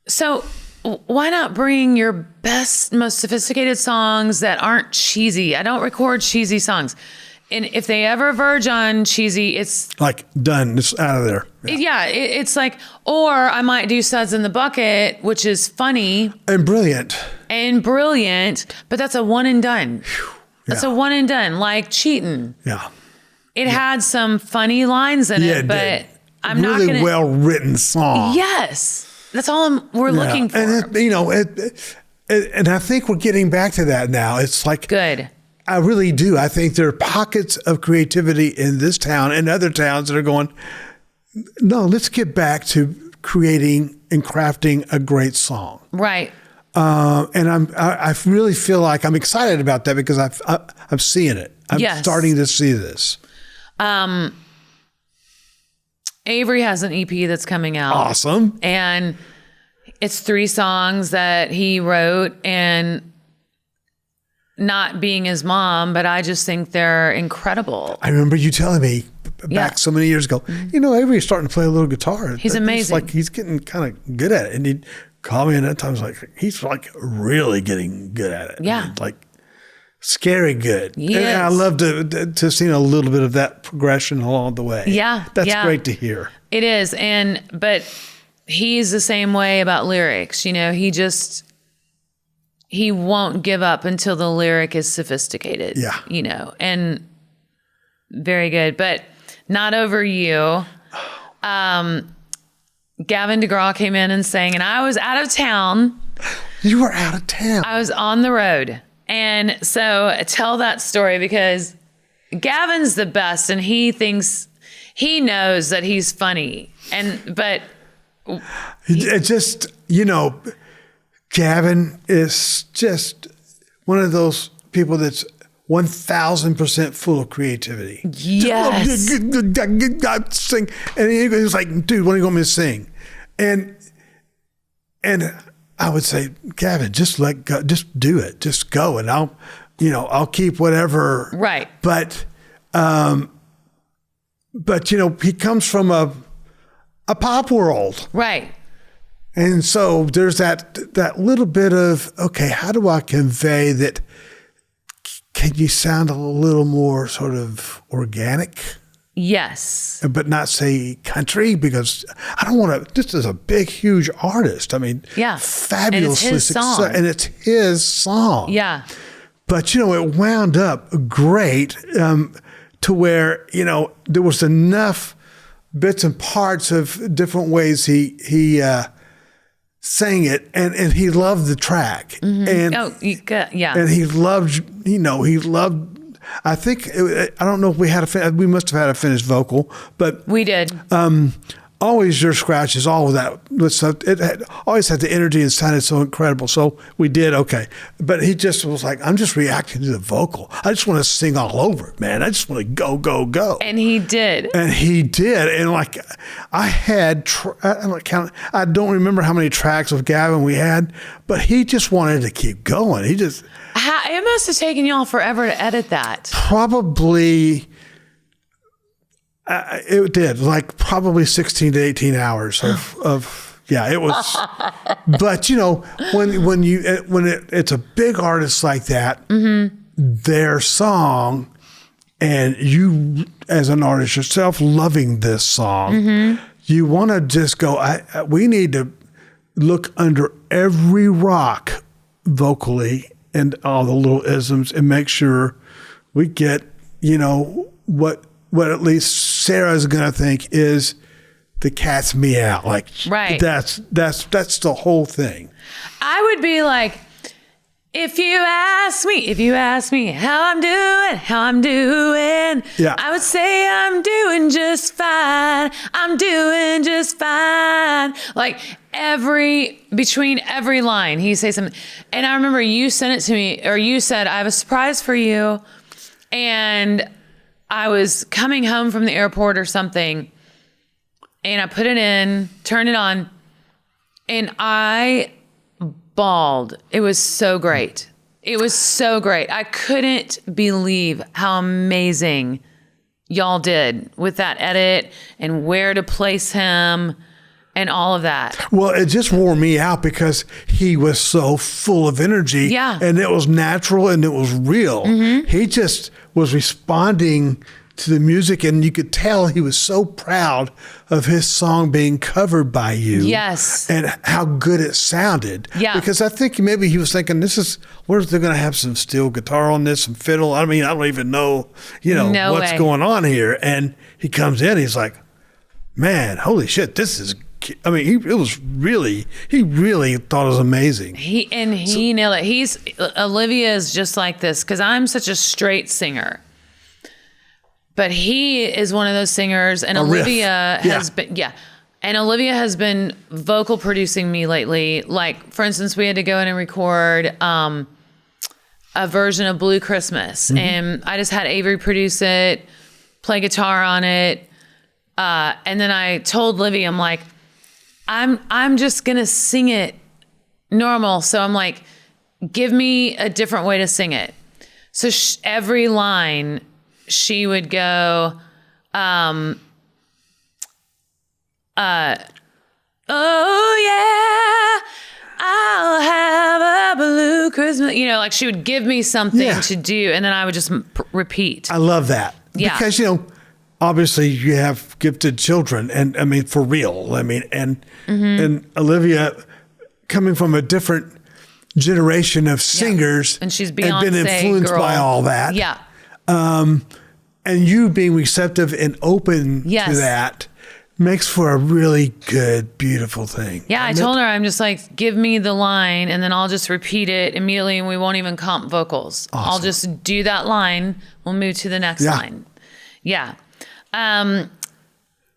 So why not bring your best, most sophisticated songs that aren't cheesy? I don't record cheesy songs. And if they ever verge on cheesy, it's like done. It's out of there. Yeah. It's like, or I might do Suds in the Bucket, which is funny. And brilliant. But that's a one and done. That's a one and done, like Cheatin'. Yeah. It had some funny lines in it, but I'm not going to. Really well written song. Yes. That's all we're looking for. And, and I think we're getting back to that now. It's like. Good. I really do. I think there are pockets of creativity in this town and other towns that are going, no, let's get back to creating and crafting a great song. Right. And I really feel like I'm excited about that because I'm seeing it. I'm starting to see this. Avery has an EP that's coming out. Awesome. And it's 3 songs that he wrote, and not being his mom, but I just think they're incredible. I remember you telling me back so many years ago, Avery's starting to play a little guitar. He's amazing. Like he's getting kind of good at it. And he'd call me, and at times like he's like really getting good at it. Yeah. And like scary good. Yes. And I love to see a little bit of that progression along the way. Yeah. That's great to hear. It is. But he's the same way about lyrics. He won't give up until the lyric is sophisticated. Yeah. And very good. But Not Over You. Gavin Degraw came in and sang, and I was out of town. You were out of town. I was on the road. And so tell that story, because Gavin's the best, and he knows that he's funny. But it just, Gavin is just one of those people that's 1,000% full of creativity. Yes. Sing. And he was like, dude, what do you want me to sing? And I would say, Gavin, just let go, just do it. Just go. And I'll keep whatever. Right. But he comes from a pop world. Right. And so there's that little bit of, okay, how do I convey that? Can you sound a little more sort of organic? Yes. But not say country, because I don't want to. This is a big, huge artist. I mean, fabulously and it's his successful, song. and it's his song. Yeah. But it wound up great to where there was enough bits and parts of different ways he sang it, and he loved the track, and and he loved he loved. I think I don't know if we must have had a finished vocal, but we did. Always Your Scratches, all of that stuff. Always had the energy and sounded so incredible. So we did okay. But he just was like, I'm just reacting to the vocal. I just want to sing all over it, man. I just want to go, go, go. And he did. And like I had, I don't remember how many tracks of Gavin we had, but he just wanted to keep going. It must have taken y'all forever to edit that. Probably. It did, like probably 16 to 18 hours of it was. But when it's a big artist like that, their song, and you as an artist yourself loving this song, you want to just go. We need to look under every rock vocally and all the little isms and make sure we get what at least Sarah's gonna think is the cat's meow. Like, right. That's the whole thing. I would be like, if you ask me how I'm doing, I would say I'm doing just fine. I'm doing just fine. Like between every line, he say something. And I remember you sent it to me, or you said, I have a surprise for you. And I was coming home from the airport or something, and I put it in, turned it on, and I bawled. It was so great. It was so great. I couldn't believe how amazing y'all did with that edit and where to place him and all of that. Well, it just wore me out because he was so full of energy. Yeah. And it was natural and it was real. He just was responding to the music, and you could tell he was so proud of his song being covered by you. Yes. And how good it sounded. Yeah. Because I think maybe he was thinking, they're going to have some steel guitar on this, some fiddle. I mean, I don't even know, No what's way. going on here. And he comes in, he's like, man, holy shit, this is, I mean, he really thought it was amazing. He nailed it. Olivia is just like this, because I'm such a straight singer. But he is one of those singers, and Olivia has been, and Olivia has been vocal producing me lately. Like, for instance, we had to go in and record a version of Blue Christmas, and I just had Avery produce it, play guitar on it, and then I told Livy, I'm like, I'm just gonna sing it normal. So I'm like, give me a different way to sing it. So every line, she would go, oh yeah, I'll have a blue Christmas. Like she would give me something to do, and then I would just repeat. I love that. Yeah. Because, obviously you have gifted children, and I mean, for real. I mean, and Olivia, coming from a different generation of singers, and she's been influenced by all that. Yeah. And you being receptive and open to that makes for a really good, beautiful thing. Yeah, I told her, I'm just like, give me the line, and then I'll just repeat it immediately, and we won't even comp vocals. Awesome. I'll just do that line. We'll move to the next line. Yeah. We're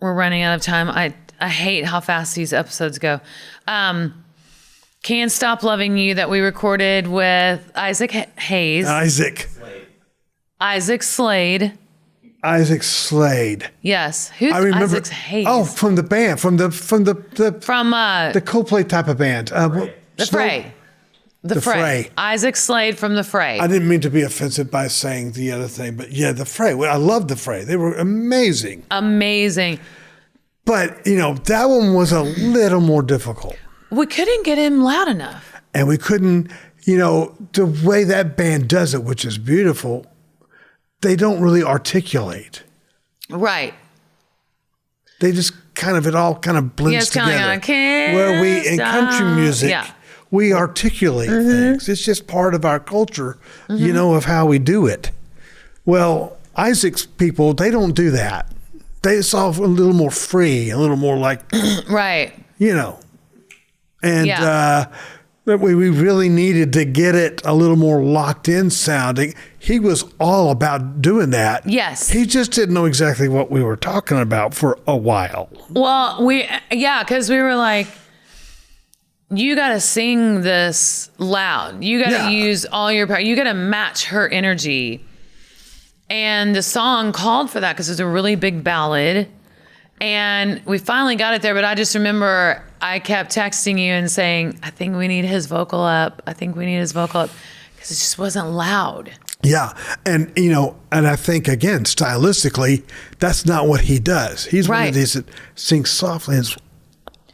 running out of time. I hate how fast these episodes go. Can't Stop Loving You, that we recorded with Isaac Hayes. Isaac Slade. Isaac Slade. Yes. Who's Isaac Hayes? Oh, from the band, from the Coldplay type of band. The Fray. The Fray. Isaac Slade from The Fray. I didn't mean to be offensive by saying the other thing, but yeah, The Fray. I love The Fray. They were amazing. Amazing. But, that one was a little more difficult. We couldn't get him loud enough. And we couldn't, the way that band does it, which is beautiful, they don't really articulate. Right. They just it all kind of blends it's kind together. of like, "Can't Where we, in country stop." music, Yeah. we articulate things. It's just part of our culture, of how we do it. Well, Isaac's people, they don't do that. It's all a little more free, a little more like, Right. And we really needed to get it a little more locked in sounding. He was all about doing that. Yes. He just didn't know exactly what we were talking about for a while. Well, because we were like, you got to sing this loud. You got to use all your power. You got to match her energy. And the song called for that because it's a really big ballad. And we finally got it there, but I just remember I kept texting you and saying, I think we need his vocal up. I think we need his vocal up because it just wasn't loud. Yeah. And, and I think, again, stylistically, that's not what he does. He's one of these that sings softly and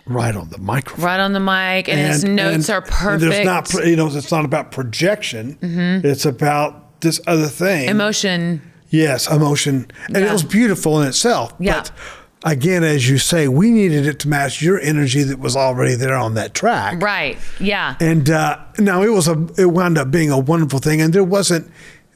right on the microphone. Right on the mic. And his notes are perfect. And there's not, it's not about projection. It's about this other thing. Emotion. Yes, emotion. And it was beautiful in itself. Yeah. But again, as you say, we needed it to match your energy that was already there on that track. Right. Yeah. And now it wound up being a wonderful thing. And there wasn't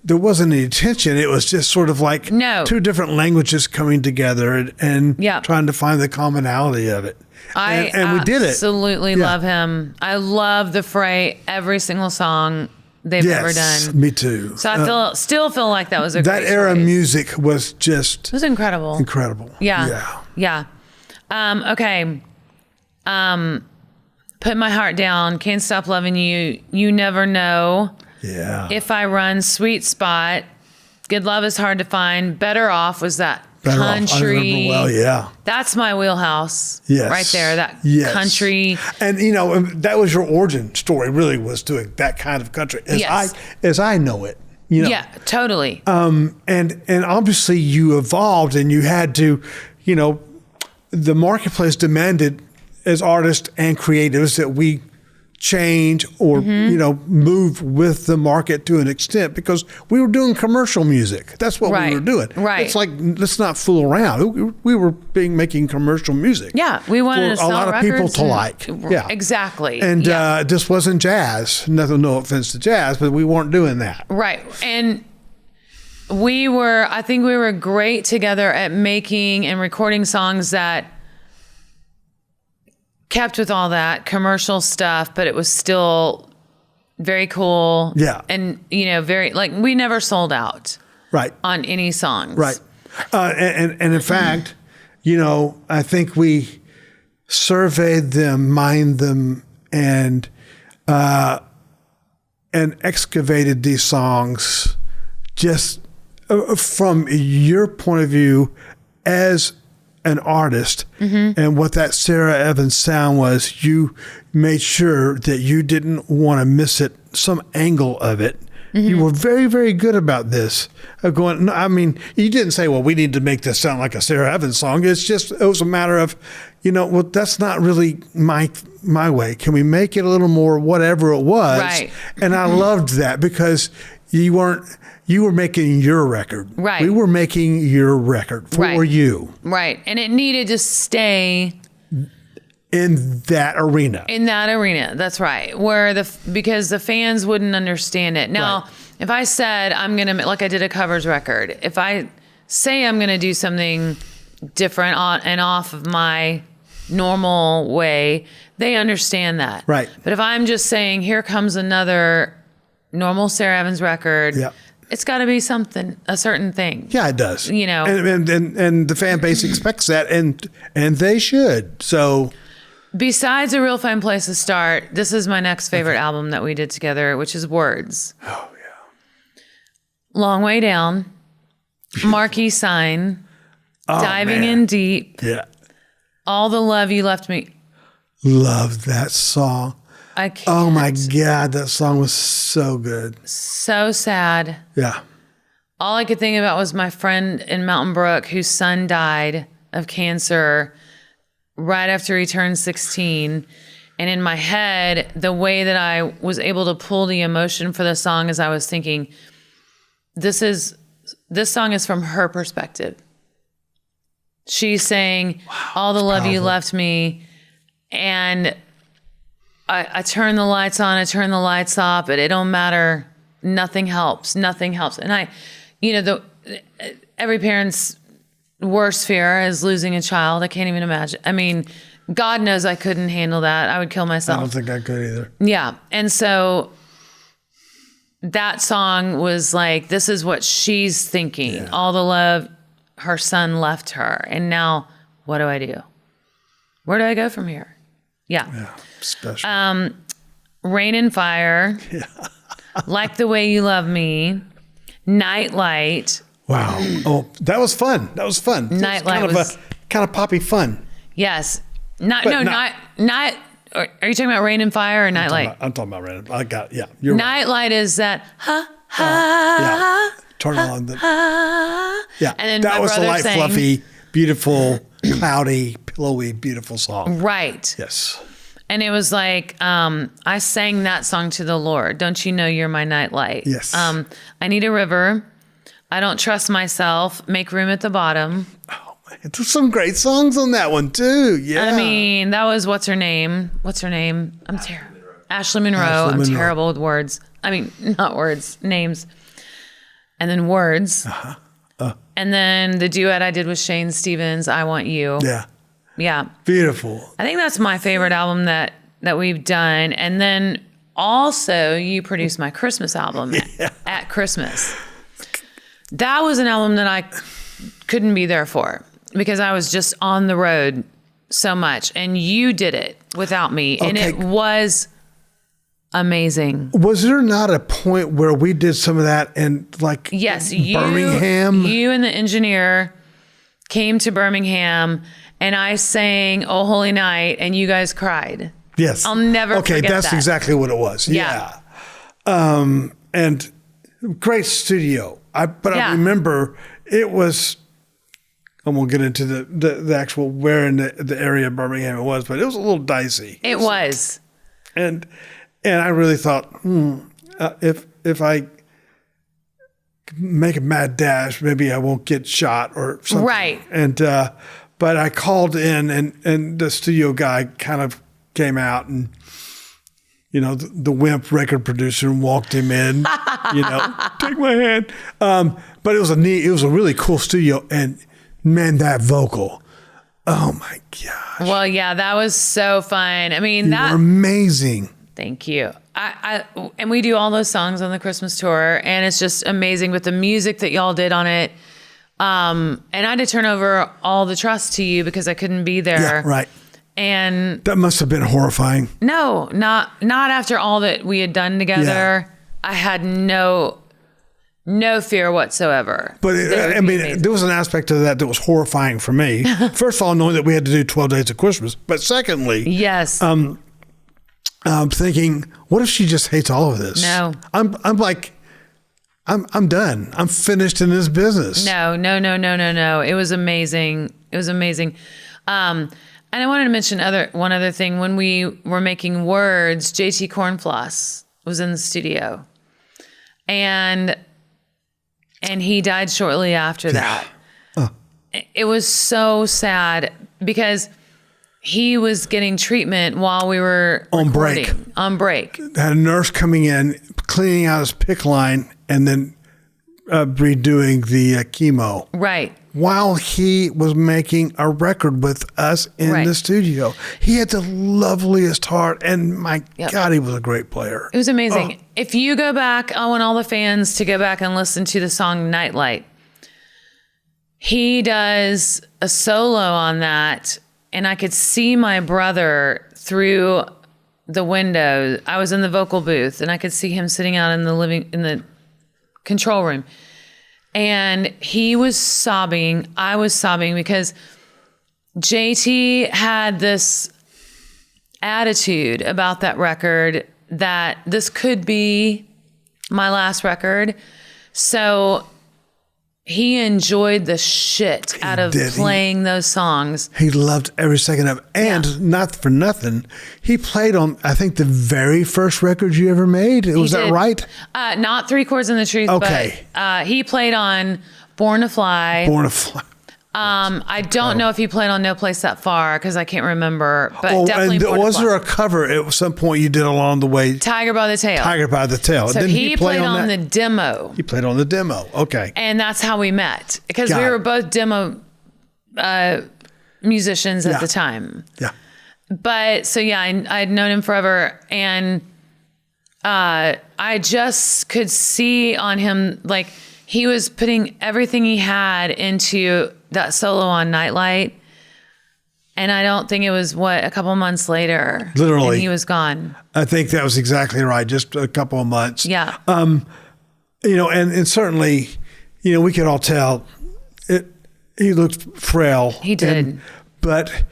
any tension. It was just sort of like two different languages coming together and trying to find the commonality of it. And we did it. Absolutely love him. I love the Fray, every single song they've ever done. Me too. So I still feel like that was a that great era choice. music was just... It was incredible. Incredible. Yeah. Okay. Put My Heart Down, Can't Stop Loving You, You Never Know. Yeah. If I Run, Sweet Spot, Good Love Is Hard to Find, Better Off was that Better country. Off. I remember well, yeah. That's my wheelhouse. Yes. Right there, that country. And, that was your origin story, really, was doing that kind of country, as I know it. Yeah, totally. And obviously you evolved and you had to, the marketplace demanded as artists and creatives that we change or, move with the market to an extent because we were doing commercial music. That's what we were doing. Right. It's like, let's not fool around. We were making commercial music. Yeah. We wanted to sell a lot of people to like. Yeah. Exactly. And this wasn't jazz. No offense to jazz, but we weren't doing that. Right. And I think we were great together at making and recording songs that kept with all that commercial stuff, but it was still very cool. Yeah. And, very, we never sold out. Right. On any songs. Right. And in fact, I think we surveyed them, mined them, and excavated these songs just from your point of view as an artist, and what that Sara Evans sound was. You made sure that you didn't want to miss it, some angle of it. You were very, very good about this. You didn't say, well, we need to make this sound like a Sara Evans song. It was a matter of, well, that's not really my way. Can we make it a little more whatever it was? Right. And I loved that because you were making your record. Right. We were making your record for you. Right. And it needed to stay in that arena. That's right. Because the fans wouldn't understand it. Now, if I said I'm going to, like I did a covers record, if I say I'm going to do something different and off of my normal way, they understand that. Right. But if I'm just saying, here comes another normal Sara Evans record, it's got to be a certain thing. Yeah, it does. And the fan base expects that, and they should. So, besides A Real Fine Place to Start, this is my next favorite album that we did together, which is Words. Oh yeah. Long Way Down, Marquee Sign, Diving in Deep. Yeah. All the Love You Left Me. Love that song. I can't. Oh my God, that song was so good. So sad. Yeah. All I could think about was my friend in Mountain Brook whose son died of cancer right after he turned 16. And in my head, the way that I was able to pull the emotion for the song is I was thinking, this song is from her perspective. She's saying, all the love you powerful. left me. And I turn the lights on, I turn the lights off, but it don't matter. Nothing helps. Nothing helps. And every parent's worst fear is losing a child. I can't even imagine. I mean, God knows I couldn't handle that. I would kill myself. I don't think I could either. Yeah. And so that song was like, this is what she's thinking. Yeah. All the love her son left her. And now what do I do? Where do I go from here? Yeah. Special. Rain and Fire. Yeah. Like the Way You Love Me. Nightlight. Wow. Oh, that was fun. Nightlight was kind of poppy fun. Yes. Are you talking about Rain and Fire or Nightlight? I'm talking about random. I got yeah. You're right. Nightlight is that Yeah. Turn on the yeah. And then that my was a brother light, sang- fluffy, beautiful, cloudy, pillowy, beautiful song. right. Yes. And it was like, I sang that song to the Lord. Don't you know you're my nightlight? Yes. I need a river. I don't trust myself. Make room at the bottom. Oh man, there's some great songs on that one too. Yeah. I mean, that was what's her name? I'm terrible. Ashley Monroe. Ashley I'm Monroe. terrible with words. I mean, not words, names. And then words. And then the duet I did with Shane Stevens, I Want You. Yeah. Yeah. Beautiful. I think that's my favorite album that we've done. And then also you produced my Christmas album at Christmas. That was an album that I couldn't be there for because I was just on the road so much. And you did it without me. And Okay. it was amazing. Was there not a point where we did some of that in like Yes, Birmingham? You and the engineer came to Birmingham and I sang Oh Holy Night and you guys cried. Yes. I'll never Okay, forget that's that. exactly what it was. Yeah. And great studio. I Yeah. remember it was. I won't get into the actual where in the area of Birmingham it was, but it was a little dicey. It was. And I really thought, if I make a mad dash, maybe I won't get shot or something. Right. And but I called in, and the studio guy kind of came out, and the wimp record producer walked him in. Take my hand. But it was a really cool studio, and man, that vocal. Oh my gosh. Well, yeah, that was so fun. I mean, You that. were amazing. Thank you. And we do all those songs on the Christmas tour, and it's just amazing with the music that y'all did on it. And I had to turn over all the trust to you because I couldn't be there. Yeah, right. And That must have been horrifying. no, not after all that we had done together. Yeah. I had no fear whatsoever. But That it would I be mean, amazing. there was an aspect of that was horrifying for me. First of all, knowing that we had to do 12 Days of Christmas. But secondly, Yes. I'm thinking, what if she just hates all of this? No. I'm like, I'm done. I'm finished in this business. No. It was amazing. And I wanted to mention one other thing. When we were making Words, JT Corenflos was in the studio. And he died shortly after that. It was so sad because he was getting treatment while we were On break. recording. On break. Had a nurse coming in, cleaning out his PICC line, and then redoing the chemo. Right. While he was making a record with us in Right. the studio. He had the loveliest heart, and my Yep. God, he was a great player. It was amazing. If you go back, I want all the fans to go back and listen to the song Nightlight. He does a solo on that, and I could see my brother through the window. I was in the vocal booth, and I could see him sitting out in the control room. And he was sobbing. I was sobbing because JT had this attitude about that record that this could be my last record. So he enjoyed the shit out of did. playing those songs. He loved every second of it. And not for nothing, he played on, I think, the very first record you ever made. Was that did. right? Not Three Chords in the Truth, Okay. but he played on Born to Fly, Born to Fly. I don't know if he played on No Place That Far because I can't remember, but definitely. And was there a cover at some point you did along the way? Tiger by the Tail. Tiger by the Tail. So Didn't he played on that? the demo. He played on the demo. Okay. And that's how we met because we were both demo musicians at the time. Yeah. But so yeah, I'd known him forever, and I just could see on him like he was putting everything he had into that solo on Nightlight. And I don't think it was a couple months later. Literally. And he was gone. I think that was exactly right. Just a couple of months. Yeah. And certainly, we could all tell he looked frail. He did. But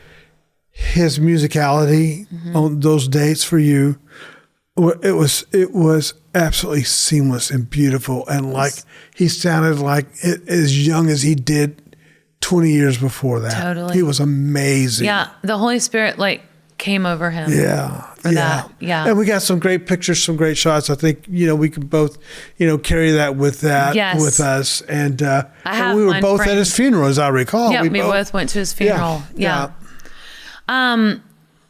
his musicality on those dates for you, it was absolutely seamless and beautiful. And like he sounded like as young as he did 20 years before that. Totally. He was amazing. Yeah. The Holy Spirit came over him. Yeah. That. Yeah. And we got some great pictures, some great shots. I think, we can both, carry that with us. And, and we were both at his funeral, as I recall. Yeah, we both went to his funeral. Yeah.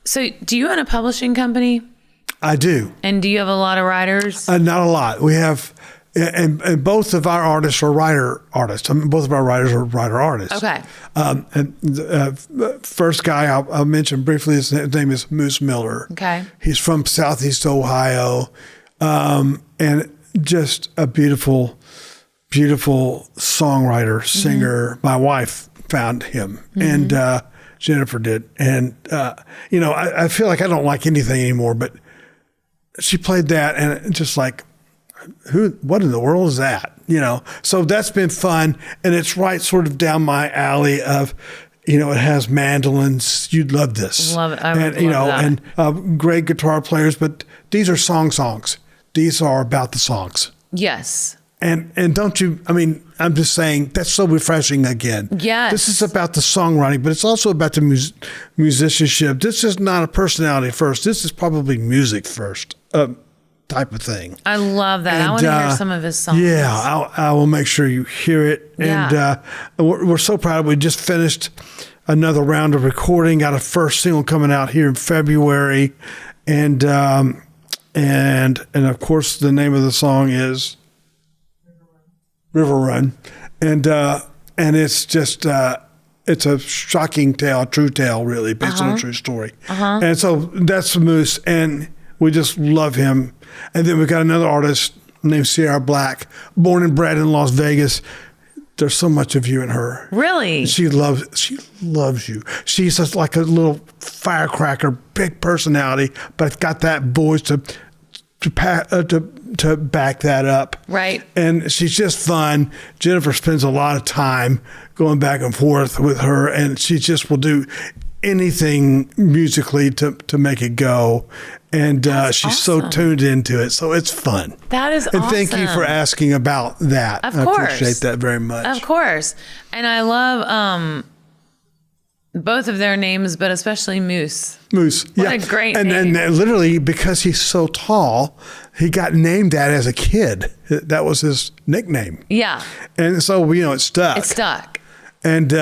So do you own a publishing company? I do. And do you have a lot of writers? Not a lot. We have, and both of our artists are writer artists. I mean, both of our writers are writer artists. Okay. And the first guy I'll mention briefly, his name is Moose Miller. Okay. He's from Southeast Ohio, and just a beautiful, beautiful songwriter, singer. My wife found him, and Jennifer did. And, I feel like I don't like anything anymore, but she played that, and it just like, what in the world is that? So that's been fun, and it's right sort of down my alley of, it has mandolins. You'd love this. Love it. I would love that. And great guitar players, but these are songs. These are about the songs. Yes. And don't you, I'm just saying that's so refreshing again. Yes. This is about the songwriting, but it's also about the musicianship. This is not a personality first. This is probably music first type of thing. I love that. I want to hear some of his songs. Yeah, I will make sure you hear it. Yeah. And we're so proud. We just finished another round of recording, got a first single coming out here in February. And of course, the name of the song is River Run, and it's just it's a shocking tale, a true tale, really based on a true story. And so that's Moose, and we just love him. And then we got another artist named Sierra Black, born and bred in Las Vegas. There's so much of you in her. Really? She loves you. She's just like a little firecracker, big personality, but got that voice to back that up. Right. And she's just fun. Jennifer spends a lot of time going back and forth with her, and she just will do anything musically to make it go. And she's so tuned into it. So it's fun. That is awesome. And thank you for asking about that. Of course. I appreciate that very much. Of course. And I love both of their names, but especially Moose. Moose. What a great name. And literally, because he's so tall, he got named that as a kid. That was his nickname. Yeah. And so, it stuck. It stuck. And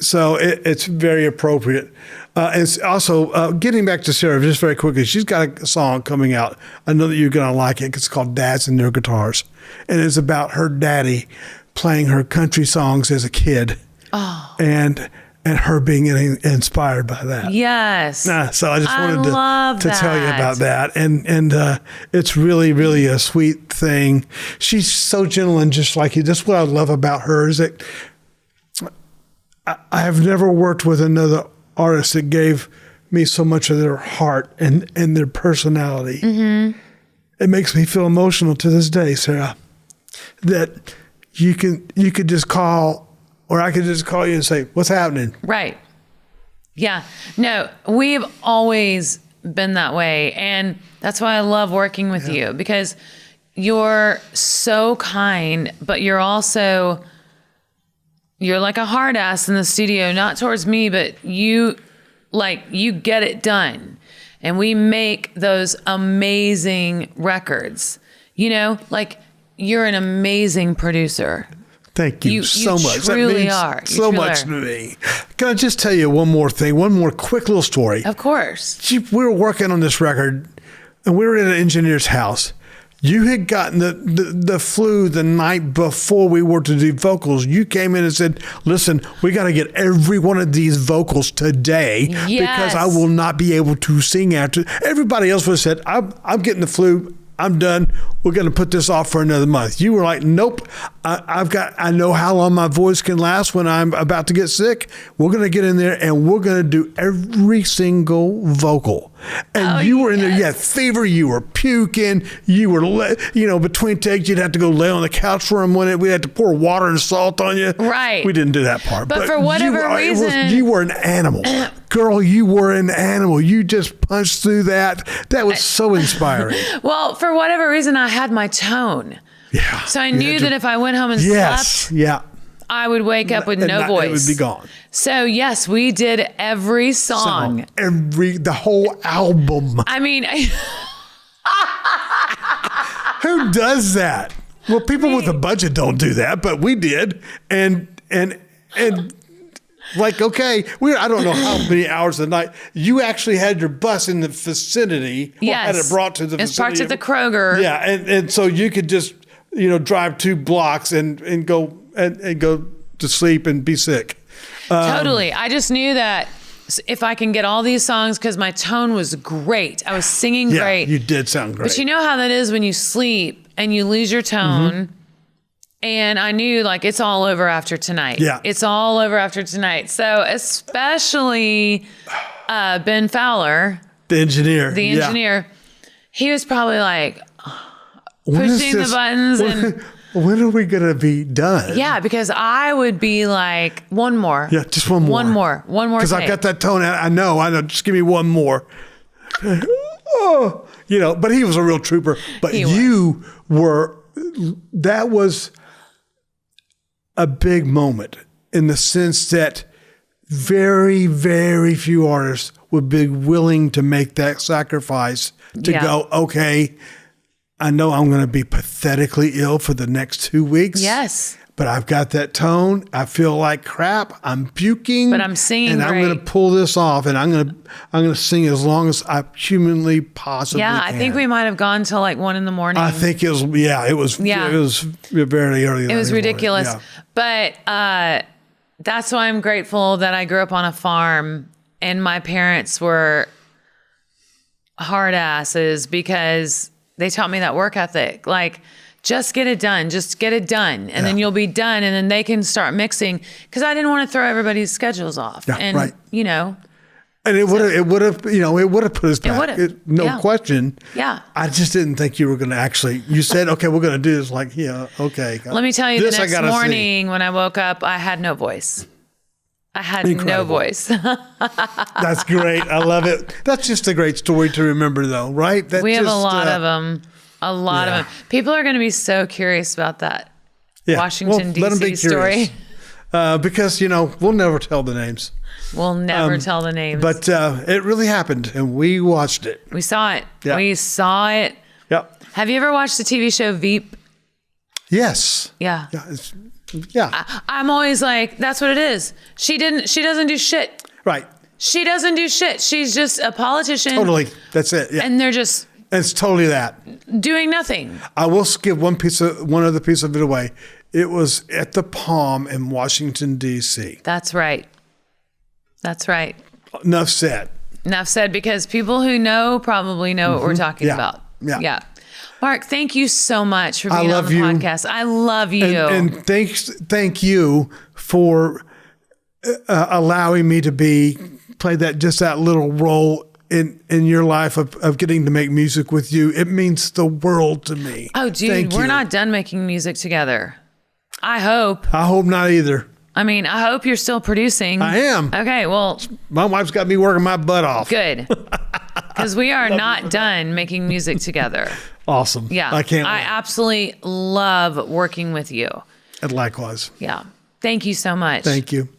so it's very appropriate. And it's also, getting back to Sarah, just very quickly, she's got a song coming out. I know that you're going to like it. It's called Dads and Their Guitars. And it's about her daddy playing her country songs as a kid. Oh. And her being inspired by that. Yes. So I just wanted to tell you about that. And it's really, really a sweet thing. She's so gentle and just like you. That's what I love about her is that I have never worked with another artist that gave me so much of their heart and their personality. Mm-hmm. It makes me feel emotional to this day, Sarah, that you could just call, or I could just call you and say, what's happening? Right. Yeah. No, we've always been that way. And that's why I love working with you, because you're so kind, but you're like a hard ass in the studio, not towards me, but you get it done. And we make those amazing records, you're an amazing producer. Thank you so much. You truly means are. You so truly much are. to me. Can I just tell you one more thing? One more quick little story. Of course. We were working on this record, and we were in an engineer's house. You had gotten the flu the night before we were to do vocals. You came in and said, listen, we got to get every one of these vocals today because I will not be able to sing after. Everybody else would have said, I'm getting the flu. I'm done. We're going to put this off for another month. You were like, nope. I know how long my voice can last when I'm about to get sick. We're going to get in there and we're going to do every single vocal. And you were in there. You had fever. You were puking. You were, between takes, you'd have to go lay on the couch for a minute. We had to pour water and salt on you. Right. We didn't do that part. But for whatever reason. You were an animal. Girl, you were an animal. You just punched through that. That was so inspiring. Well, for whatever reason, I had my tone. Yeah. So I knew that if I went home and slept, I would wake up with no voice. It would be gone. So yes, we did every song. The whole album. I mean, who does that? Well, people with a budget don't do that, but we did. And like, okay, I don't know how many hours a night. You actually had your bus in the vicinity. Yes. Had it brought to the vicinity. It's parked at the Kroger. Yeah, and so you could just, drive 2 blocks and go to sleep and be sick. Totally. I just knew that if I can get all these songs, because my tone was great. I was singing great. You did sound great. But you know how that is when you sleep and you lose your tone. Mm-hmm. And I knew it's all over after tonight. Yeah. It's all over after tonight. So especially Ben Fowler. The engineer. He was probably like pushing the buttons. When are we going to be done? Yeah, because I would be like, one more. Yeah, just one more. One more. Because I got that tone. I know. Just give me one more. But he was a real trooper. But that was a big moment in the sense that very, very few artists would be willing to make that sacrifice to go, okay, I know I'm going to be pathetically ill for the next 2 weeks. Yes. But I've got that tone. I feel like crap. I'm puking. But I'm singing and I'm going to pull this off, and I'm going to sing as long as I humanly possibly can. I think we might have gone till 1 a.m. I think it was. It was very early. It was ridiculous. Yeah. But that's why I'm grateful that I grew up on a farm and my parents were hard asses because they taught me that work ethic. Just get it done. Just get it done. And then you'll be done. And then they can start mixing. Because I didn't want to throw everybody's schedules off. Yeah, and, right. And it would have put us back. No question. Yeah. I just didn't think you were going to actually, you said, okay, we're going to do this. Okay. Let me tell you, the next morning when I woke up, I had no voice. I had no voice. That's great. I love it. That's just a great story to remember though, right? We have a lot of them. A lot of them. People are going to be so curious about that Washington, D.C. story. Because, we'll never tell the names. We'll never tell the names. But it really happened, and we watched it. We saw it. Yeah. We saw it. Yep. Have you ever watched the TV show Veep? Yes. Yeah. Yeah. I'm always like, that's what it is. She doesn't do shit. Right. She doesn't do shit. She's just a politician. Totally. That's it. Yeah. And they're just... It's totally that. Doing nothing. I will give one other piece of it away. It was at the Palm in Washington, D.C. That's right. That's right. Enough said. Enough said, because people who know probably know what we're talking about. Yeah. Mark, thank you so much for being on the podcast. I love you. And thank you for allowing me to play that little role in your life of getting to make music with you. It means the world to me. Oh, dude, we're not done making music together. I hope. I hope not either. I mean, I hope you're still producing. I am. Okay, well. My wife's got me working my butt off. Good. Because we are not done making music together. Awesome. Yeah. I can't wait. I absolutely love working with you. And likewise. Yeah. Thank you so much. Thank you.